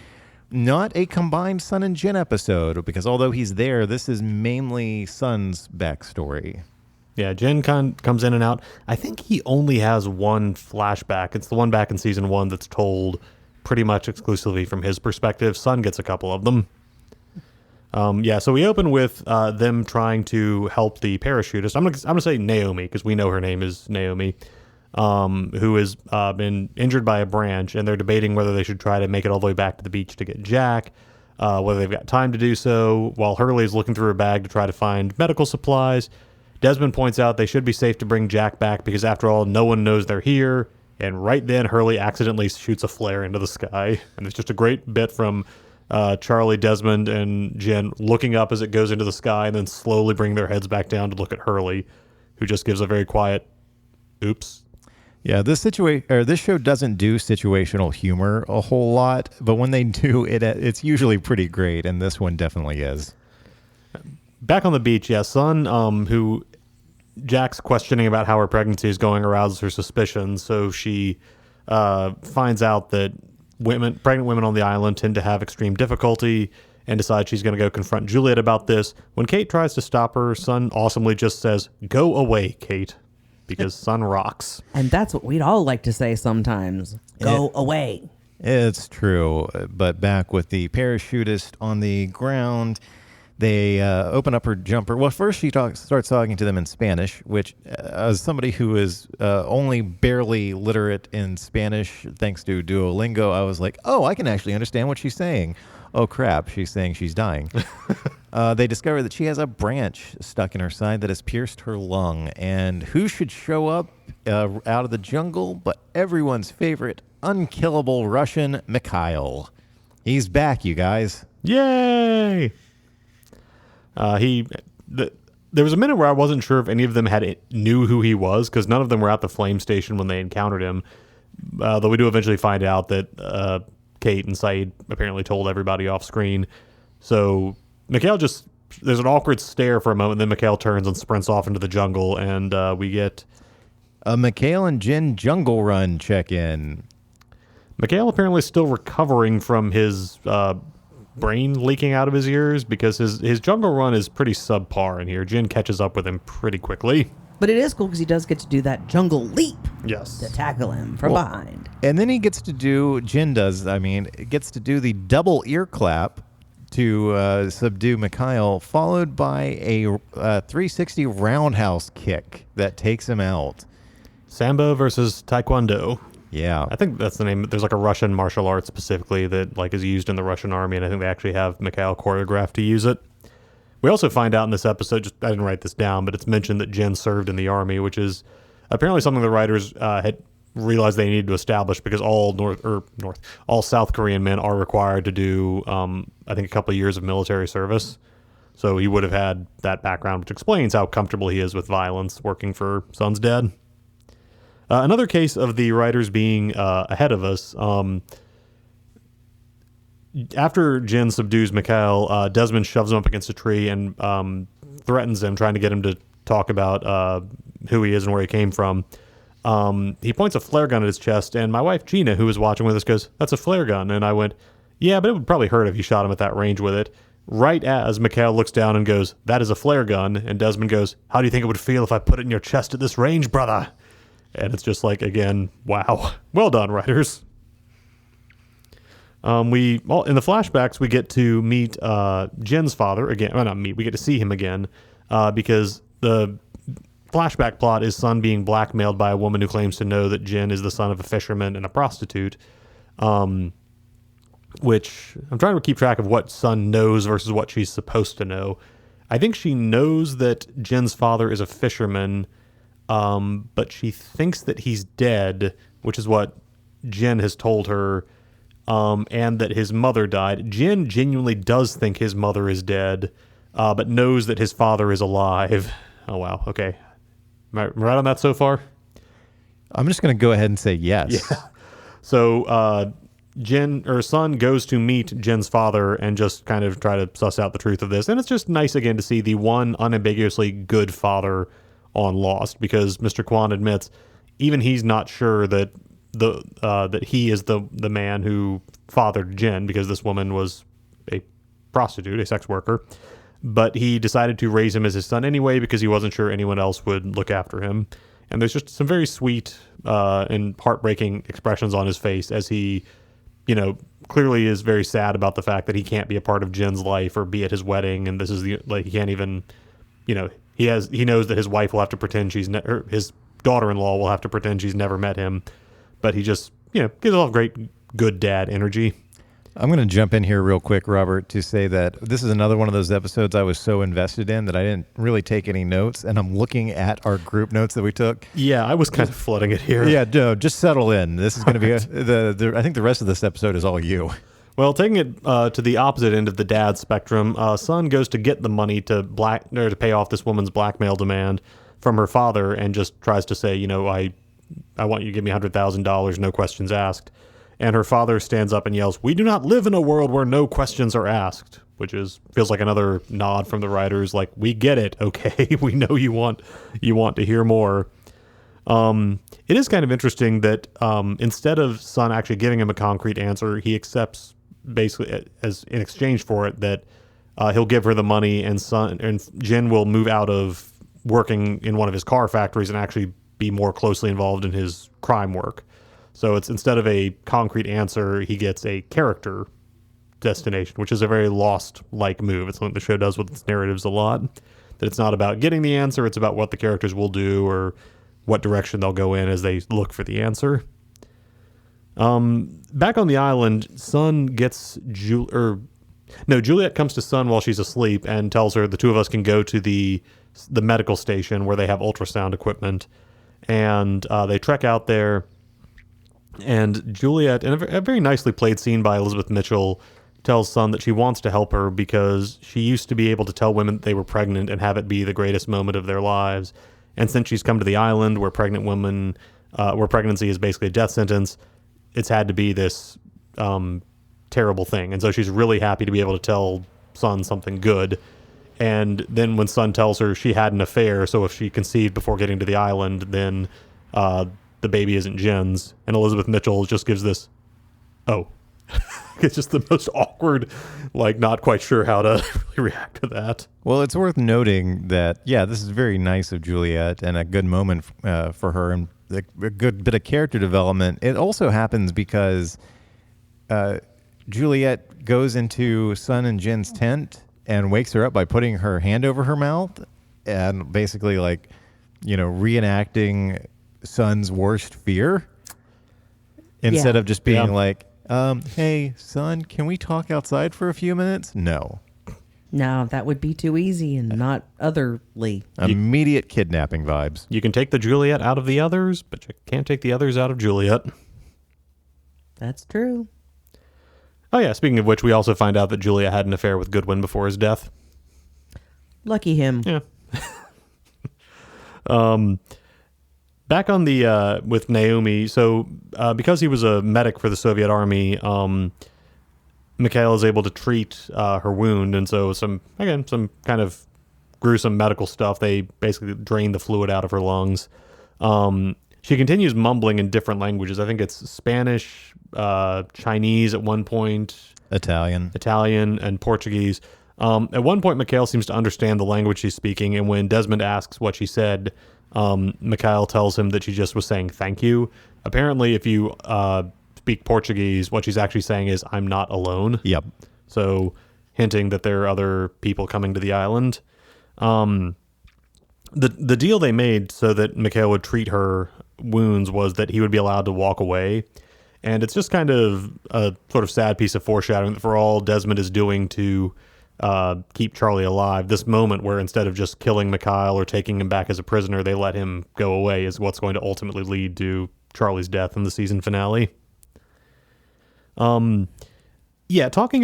Not a combined Sun and Jin episode, because although he's there, this is mainly Sun's backstory. Yeah, Jin comes in and out. I think he only has one flashback. It's the one back in season 1 that's told pretty much exclusively from his perspective. Sun gets a couple of them. So we open with them trying to help the parachutist. I'm gonna say Naomi, because we know her name is Naomi, who has been injured by a branch, and they're debating whether they should try to make it all the way back to the beach to get Jack, whether they've got time to do so, while Hurley is looking through her bag to try to find medical supplies. Desmond points out they should be safe to bring Jack back because, after all, no one knows they're here. And right then, Hurley accidentally shoots a flare into the sky. And it's just a great bit from Charlie, Desmond, and Jen looking up as it goes into the sky and then slowly bring their heads back down to look at Hurley, who just gives a very quiet, oops. Yeah, this show doesn't do situational humor a whole lot, but when they do, it's usually pretty great, and this one definitely is. Back on the beach, yeah, Sun, who Jack's questioning about how her pregnancy is going, arouses her suspicions, so she finds out that pregnant women on the island tend to have extreme difficulty and decides she's going to go confront Juliet about this. When Kate tries to stop her, Sun awesomely just says, "Go away, Kate," because Sun rocks. And that's what we'd all like to say sometimes. Go away. It's true, but back with the parachutist on the ground, they open up her jumper. Well, first she starts talking to them in Spanish, which as somebody who is only barely literate in Spanish thanks to Duolingo, I was like, oh, I can actually understand what she's saying. Oh, crap, she's saying she's dying. They discover that she has a branch stuck in her side that has pierced her lung. And who should show up out of the jungle but everyone's favorite unkillable Russian, Mikhail. He's back, you guys. Yay! There was a minute where I wasn't sure if any of them knew who he was, because none of them were at the flame station when they encountered him. Though we do eventually find out that Kate and Saeed apparently told everybody off screen. So Mikhail there's an awkward stare for a moment, then Mikhail turns and sprints off into the jungle, and we get a Mikhail and Jin jungle run check-in. Mikhail apparently still recovering from his brain leaking out of his ears, because his jungle run is pretty subpar in here. Jin catches up with him pretty quickly. But it is cool because he does get to do that jungle leap. Yes. To tackle him from behind. And then he gets to do, gets to do the double ear clap to subdue Mikhail, followed by a 360 roundhouse kick that takes him out. Sambo versus Taekwondo. Yeah. I think that's the name. There's like a Russian martial art specifically that like is used in the Russian army, and I think they actually have Mikhail choreographed to use it. We also find out in this episode, I didn't write this down, but it's mentioned that Jin served in the army, which is apparently something the writers had realized they needed to establish, because all South Korean men are required to do, I think, a couple of years of military service. So he would have had that background, which explains how comfortable he is with violence working for Sun's dad. Another case of the writers being ahead of us. After Jin subdues Mikhail, Desmond shoves him up against a tree and threatens him, trying to get him to talk about who he is and where he came from. He points a flare gun at his chest, and my wife Gina, who was watching with us, goes, "That's a flare gun." And I went, "Yeah, but it would probably hurt if you shot him at that range with it." Right as Mikhail looks down and goes, "That is a flare gun," and Desmond goes, "How do you think it would feel if I put it in your chest at this range, brother?" And it's just like, again, wow. Well done, writers. In the flashbacks, we get to meet Jin's father again. Well, not meet. We get to see him again because the flashback plot is Sun being blackmailed by a woman who claims to know that Jin is the son of a fisherman and a prostitute, which I'm trying to keep track of what Sun knows versus what she's supposed to know. I think she knows that Jin's father is a fisherman, but she thinks that he's dead, which is what Jin has told her, and that his mother died. Jin genuinely does think his mother is dead, but knows that his father is alive. Oh, wow. Okay. Am I right on that so far? I'm just going to go ahead and say yes. Yeah. So Sun goes to meet Jin's father and just kind of try to suss out the truth of this. And it's just nice again to see the one unambiguously good father on Lost, because Mr. Kwan admits even he's not sure that that he is the man who fathered Jin, because this woman was a prostitute, a sex worker. But he decided to raise him as his son anyway, because he wasn't sure anyone else would look after him. And there's just some very sweet and heartbreaking expressions on his face as he, clearly is very sad about the fact that he can't be a part of Jin's life or be at his wedding. And this is he can't even, he knows that his wife will have to pretend his daughter-in-law will have to pretend she's never met him. But he just, gives off great, good dad energy. I'm going to jump in here real quick, Robert, to say that this is another one of those episodes I was so invested in that I didn't really take any notes, and I'm looking at our group notes that we took. Yeah, I was kind of flooding it here. Yeah, no, just settle in. This is going to be I think the rest of this episode is all you. Well, taking it to the opposite end of the dad spectrum, son goes to get the money to pay off this woman's blackmail demand from her father, and just tries to say, I want you to give me $100,000, no questions asked. And her father stands up and yells, "We do not live in a world where no questions are asked," which feels like another nod from the writers, like, we get it, okay, we know you want to hear more. It is kind of interesting that instead of son actually giving him a concrete answer, he accepts basically as in exchange for it that he'll give her the money, and Jin will move out of working in one of his car factories and actually be more closely involved in his crime work. So it's, instead of a concrete answer, he gets a character destination, which is a very Lost-like move. It's something the show does with its narratives a lot, that it's not about getting the answer, it's about what the characters will do or what direction they'll go in as they look for the answer. Back on the island, Son gets Juliet comes to Son while she's asleep and tells her the two of us can go to the medical station where they have ultrasound equipment, and they trek out there. And Juliet, in a very nicely played scene by Elizabeth Mitchell, tells Son that she wants to help her because she used to be able to tell women that they were pregnant and have it be the greatest moment of their lives. And since she's come to the island where where pregnancy is basically a death sentence, it's had to be this terrible thing. And so she's really happy to be able to tell Son something good. And then when Son tells her she had an affair, so if she conceived before getting to the island, then the baby isn't Jin's. And Elizabeth Mitchell just gives this, oh. It's just the most awkward, like, not quite sure how to really react to that. Well, it's worth noting that, yeah, this is very nice of Juliet and a good moment for her, and a good bit of character development. It also happens because Juliet goes into Son and Jin's tent and wakes her up by putting her hand over her mouth and basically, like, reenacting Son's worst fear instead of just being like, hey, Son, can we talk outside for a few minutes? No, that would be too easy and not otherly. Immediate kidnapping vibes. You can take the Juliet out of the others, but you can't take the others out of Juliet. That's true. Oh, yeah. Speaking of which, we also find out that Juliet had an affair with Goodwin before his death. Lucky him. Yeah. Back on the with Naomi, so because he was a medic for the Soviet army, Mikhail is able to treat her wound, and so some kind of gruesome medical stuff. They basically drain the fluid out of her lungs. She continues mumbling in different languages. I think it's Spanish, Chinese at one point, Italian, and Portuguese. At one point, Mikhail seems to understand the language she's speaking, and when Desmond asks what she said, Mikhail tells him that she just was saying thank you. Apparently, if you speak Portuguese, what she's actually saying is, "I'm not alone." Yep. So, hinting that there are other people coming to the island. The deal they made so that Mikhail would treat her wounds was that he would be allowed to walk away. And it's just kind of a sort of sad piece of foreshadowing for all Desmond is doing to keep Charlie alive. This moment where instead of just killing Mikhail or taking him back as a prisoner, they let him go away is what's going to ultimately lead to Charlie's death in the season finale. Talking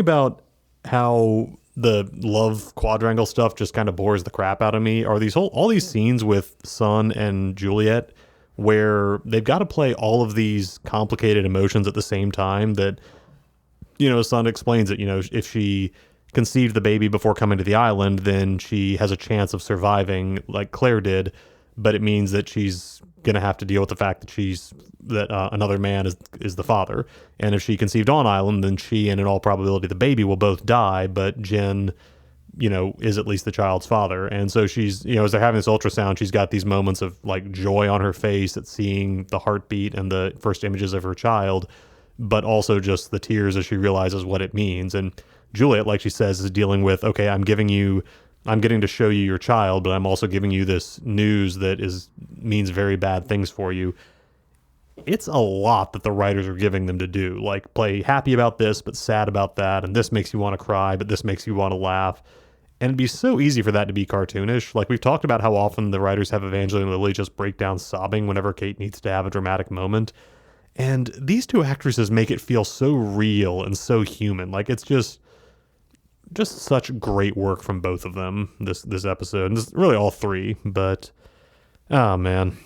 about how the love quadrangle stuff just kind of bores the crap out of me are all these scenes with Son and Juliet where they've got to play all of these complicated emotions at the same time that, Son explains that, if she conceived the baby before coming to the island, then she has a chance of surviving like Claire did, but it means that she's going to have to deal with the fact that another man is the father. And if she conceived on island, then she and in all probability the baby will both die, but Jen, is at least the child's father. And so she's, as they're having this ultrasound, she's got these moments of like joy on her face at seeing the heartbeat and the first images of her child, but also just the tears as she realizes what it means. And Juliet, like she says, is dealing with, okay, I'm getting to show you your child, but I'm also giving you this news that means very bad things for you. It's a lot that the writers are giving them to do, like play happy about this, but sad about that. And this makes you want to cry, but this makes you want to laugh. And it'd be so easy for that to be cartoonish. Like we've talked about how often the writers have Evangeline Lilly just break down sobbing whenever Kate needs to have a dramatic moment. And these two actresses make it feel so real and so human. Like, it's just such great work from both of them this episode. And this, really all three, but oh man.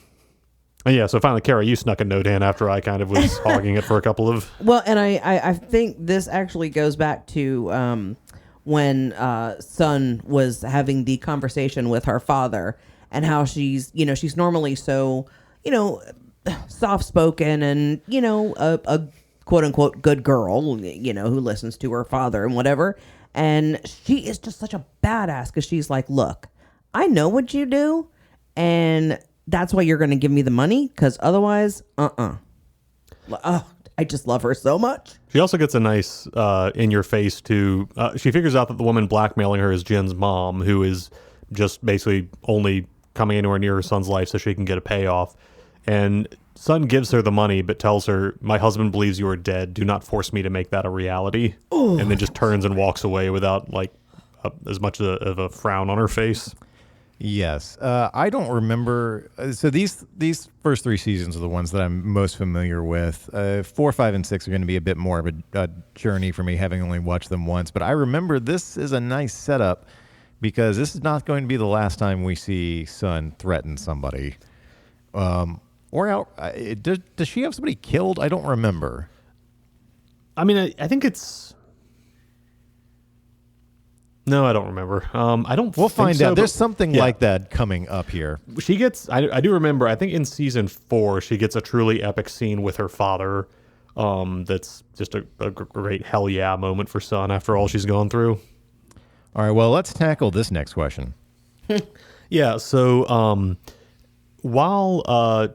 And yeah, so finally, Cara, you snuck a note in after I kind of was hogging it for a couple of... Well, and I think this actually goes back to when Sun was having the conversation with her father, and how she's normally so, soft-spoken and, a quote-unquote good girl, who listens to her father and whatever. And she is just such a badass because she's like, look, I know what you do, and that's why you're going to give me the money, because otherwise, I just love her so much. She also gets a nice in-your-face to... she figures out that the woman blackmailing her is Jin's mom, who is just basically only coming anywhere near her son's life so she can get a payoff. And Sun gives her the money, but tells her, my husband believes you are dead. Do not force me to make that a reality. Ooh. And then just turns and walks away without as much of a frown on her face. Yes. I don't remember. So these first three seasons are the ones that I'm most familiar with. 4, 5, and 6 are going to be a bit more of a journey for me, having only watched them once. But I remember this is a nice setup because this is not going to be the last time we see Sun threaten somebody. Does she have somebody killed? I don't remember. I mean, I think it's... No, I don't remember. I don't. We'll find out. So, There's something like that coming up here. She gets. I do remember. I think in season 4, she gets a truly epic scene with her father. That's just a great hell yeah moment for Sun after all she's gone through. All right. Well, let's tackle this next question. Yeah. So, while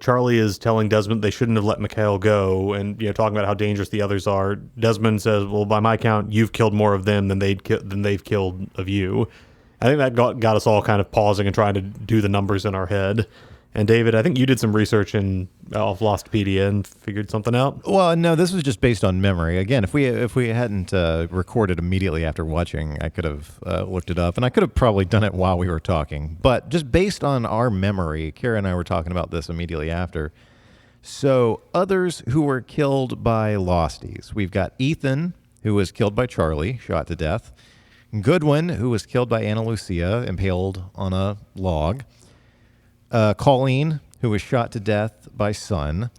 Charlie is telling Desmond they shouldn't have let Mikhail go, and talking about how dangerous the others are, Desmond says, "Well, by my count, you've killed more of them than they've killed of you." I think that got us all kind of pausing and trying to do the numbers in our head. And David, I think you did some research off Lostpedia and figured something out. Well, no, this was just based on memory. Again, if we hadn't recorded immediately after watching, I could have looked it up, and I could have probably done it while we were talking. But just based on our memory, Cara and I were talking about this immediately after. So others who were killed by Losties. We've got Ethan, who was killed by Charlie, shot to death. Goodwin, who was killed by Ana Lucia, impaled on a log. Colleen, who was shot to death by Sun.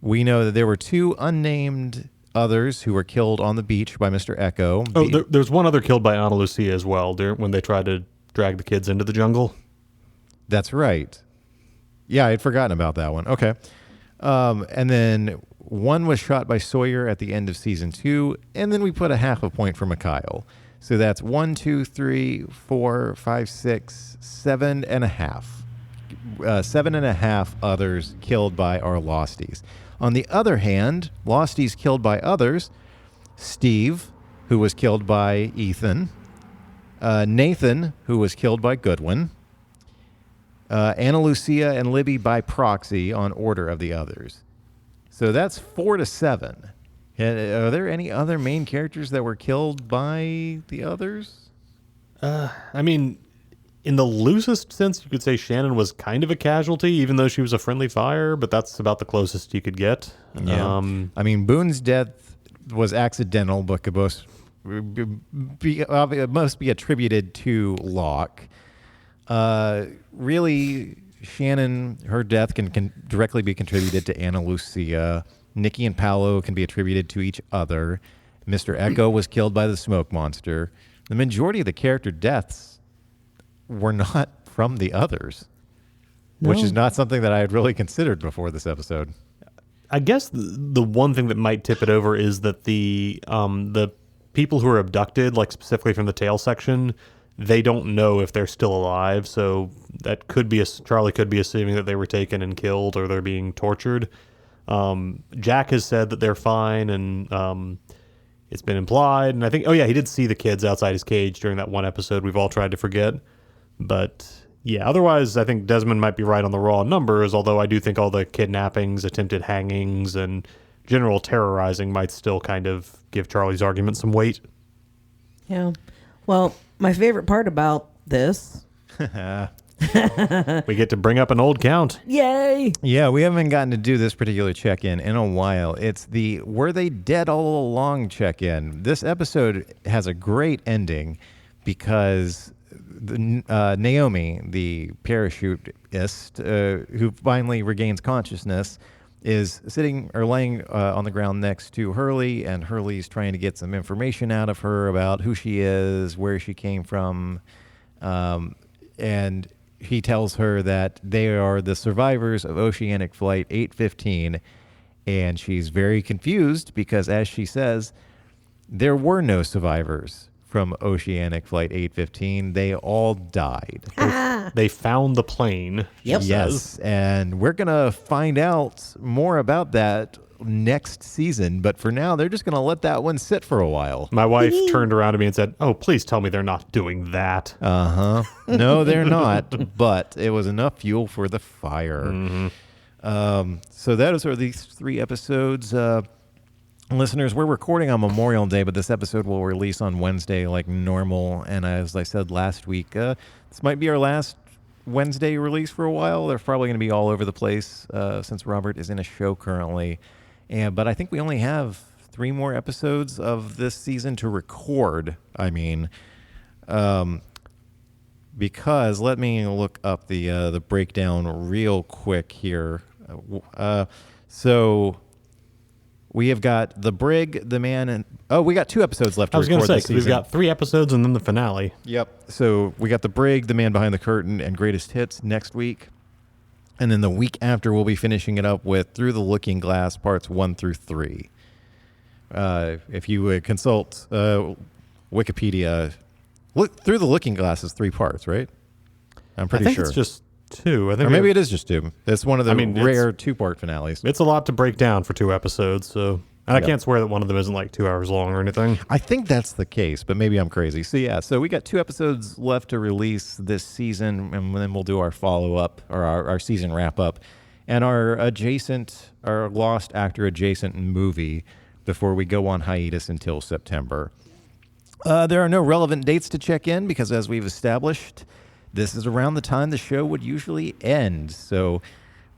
We know that there were 2 unnamed others who were killed on the beach by Mr. Echo. Oh, there's one other killed by Ana Lucia as well, when they tried to drag the kids into the jungle. That's right. Yeah, I had forgotten about that one. Okay. And then one was shot by Sawyer at the end of season 2, and then we put a half a point for Mikhail. So that's 1, 2, 3, 4, 5, 6, 7.5. 7.5 others killed by our Losties. On the other hand, Losties killed by others: Steve, who was killed by Ethan; Nathan, who was killed by Goodwin; Ana Lucia and Libby by proxy on order of the others. So that's 4 to 7. Are there any other main characters that were killed by the others? I mean, in the loosest sense, you could say Shannon was kind of a casualty, even though she was a friendly fire, but that's about the closest you could get. Yeah. I mean, Boone's death was accidental, but could must be attributed to Locke. Really, Shannon, her death can directly be contributed to Ana Lucia. Nikki and Paolo can be attributed to each other. Mr. Echo was killed by the smoke monster. The majority of the character deaths were not from the others, which is not something that I had really considered before this episode. I guess the one thing that might tip it over is that the people who are abducted, like specifically from the tail section, they don't know if they're still alive. So that could be Charlie could be assuming that they were taken and killed, or they're being tortured. Jack has said that they're fine, and it's been implied. And I think, he did see the kids outside his cage during that one episode we've all tried to forget. But yeah, otherwise, I think Desmond might be right on the raw numbers, although I do think all the kidnappings, attempted hangings, and general terrorizing might still kind of give Charlie's argument some weight. Yeah. Well, my favorite part about this We get to bring up an old count. Yay! Yeah, we haven't gotten to do this particular check-in in a while. It's the "Were they dead all along?" check-in. This episode has a great ending because Naomi, the parachutist, who finally regains consciousness, is sitting or laying on the ground next to Hurley, and Hurley's trying to get some information out of her about who she is, where she came from, and he tells her that they are the survivors of Oceanic Flight 815, and she's very confused because, as she says, there were no survivors from Oceanic Flight 815. They all died. They found the plane. Yep. Yes, and we're going to find out more about that next season, but for now, they're just going to let that one sit for a while. My wife turned around to me and said, "Oh, please tell me they're not doing that." Uh-huh. No, they're not, but it was enough fuel for the fire. So those are these 3 episodes. Listeners, we're recording on Memorial Day, but this episode will release on Wednesday like normal. And as I said last week, this might be our last Wednesday release for a while. They're probably going to be all over the place since Robert is in a show currently. But I think we only have 3 more episodes of this season to record. Because let me look up the breakdown real quick here. So we have got The Brig, The Man, and... Oh, we got 2 episodes left to record this season. I was going to say, we've got 3 episodes and then the finale. Yep. So we got The Brig, The Man Behind the Curtain, and Greatest Hits next week. And then the week after, we'll be finishing it up with Through the Looking Glass, parts 1 through 3. If you would consult Wikipedia, Through the Looking Glass is 3 parts, right? I'm pretty sure. I think it's just 2. Or maybe it is just 2. It's one of the rare 2-part finales. It's a lot to break down for 2 episodes, so... And I can't swear that one of them isn't like 2 hours long or anything. I think that's the case, but maybe I'm crazy. So we got 2 episodes left to release this season, and then we'll do our follow-up, or our season wrap-up, and our Lost Actor adjacent movie before we go on hiatus until September. There are no relevant dates to check in because, as we've established, this is around the time the show would usually end. So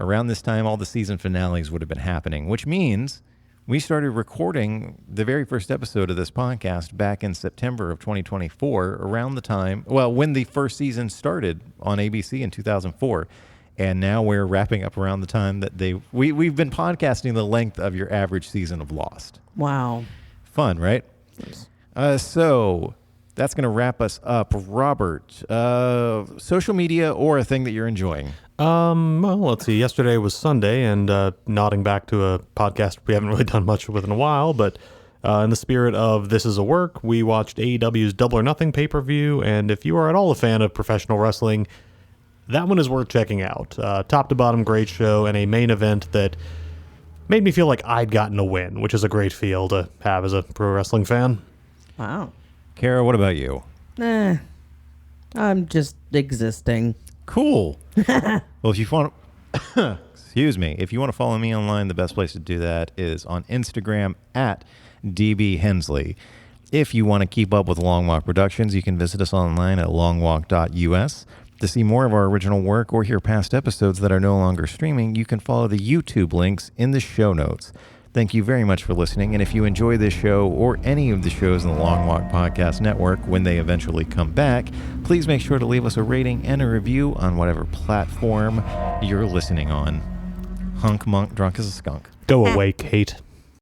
around this time, all the season finales would have been happening, which means we started recording the very first episode of this podcast back in September of 2024, around the time, when the first season started on ABC in 2004. And now we're wrapping up around the time that we've been podcasting the length of your average season of Lost. Wow. Fun, right? Yes. So that's going to wrap us up. Robert, social media or a thing that you're enjoying? Well, let's see. Yesterday was Sunday, and nodding back to a podcast we haven't really done much with in a while, but in the spirit of This Is a Work, we watched AEW's Double or Nothing pay-per-view, and if you are at all a fan of professional wrestling, that one is worth checking out. Top to bottom, great show, and a main event that made me feel like I'd gotten a win, which is a great feel to have as a pro wrestling fan. Wow. Cara, what about you? I'm just existing. Cool. Well, if you want excuse me, if you want to follow me online, the best place to do that is on Instagram at DB Hensley. If you want to keep up with Long Walk Productions, you can visit us online at longwalk.us. To see more of our original work or hear past episodes that are no longer streaming, you can follow the YouTube links in the show notes. Thank you very much for listening, and if you enjoy this show or any of the shows in the Long Walk Podcast Network when they eventually come back, please make sure to leave us a rating and a review on whatever platform you're listening on. Hunk Monk Drunk as a Skunk. Go away, Kate.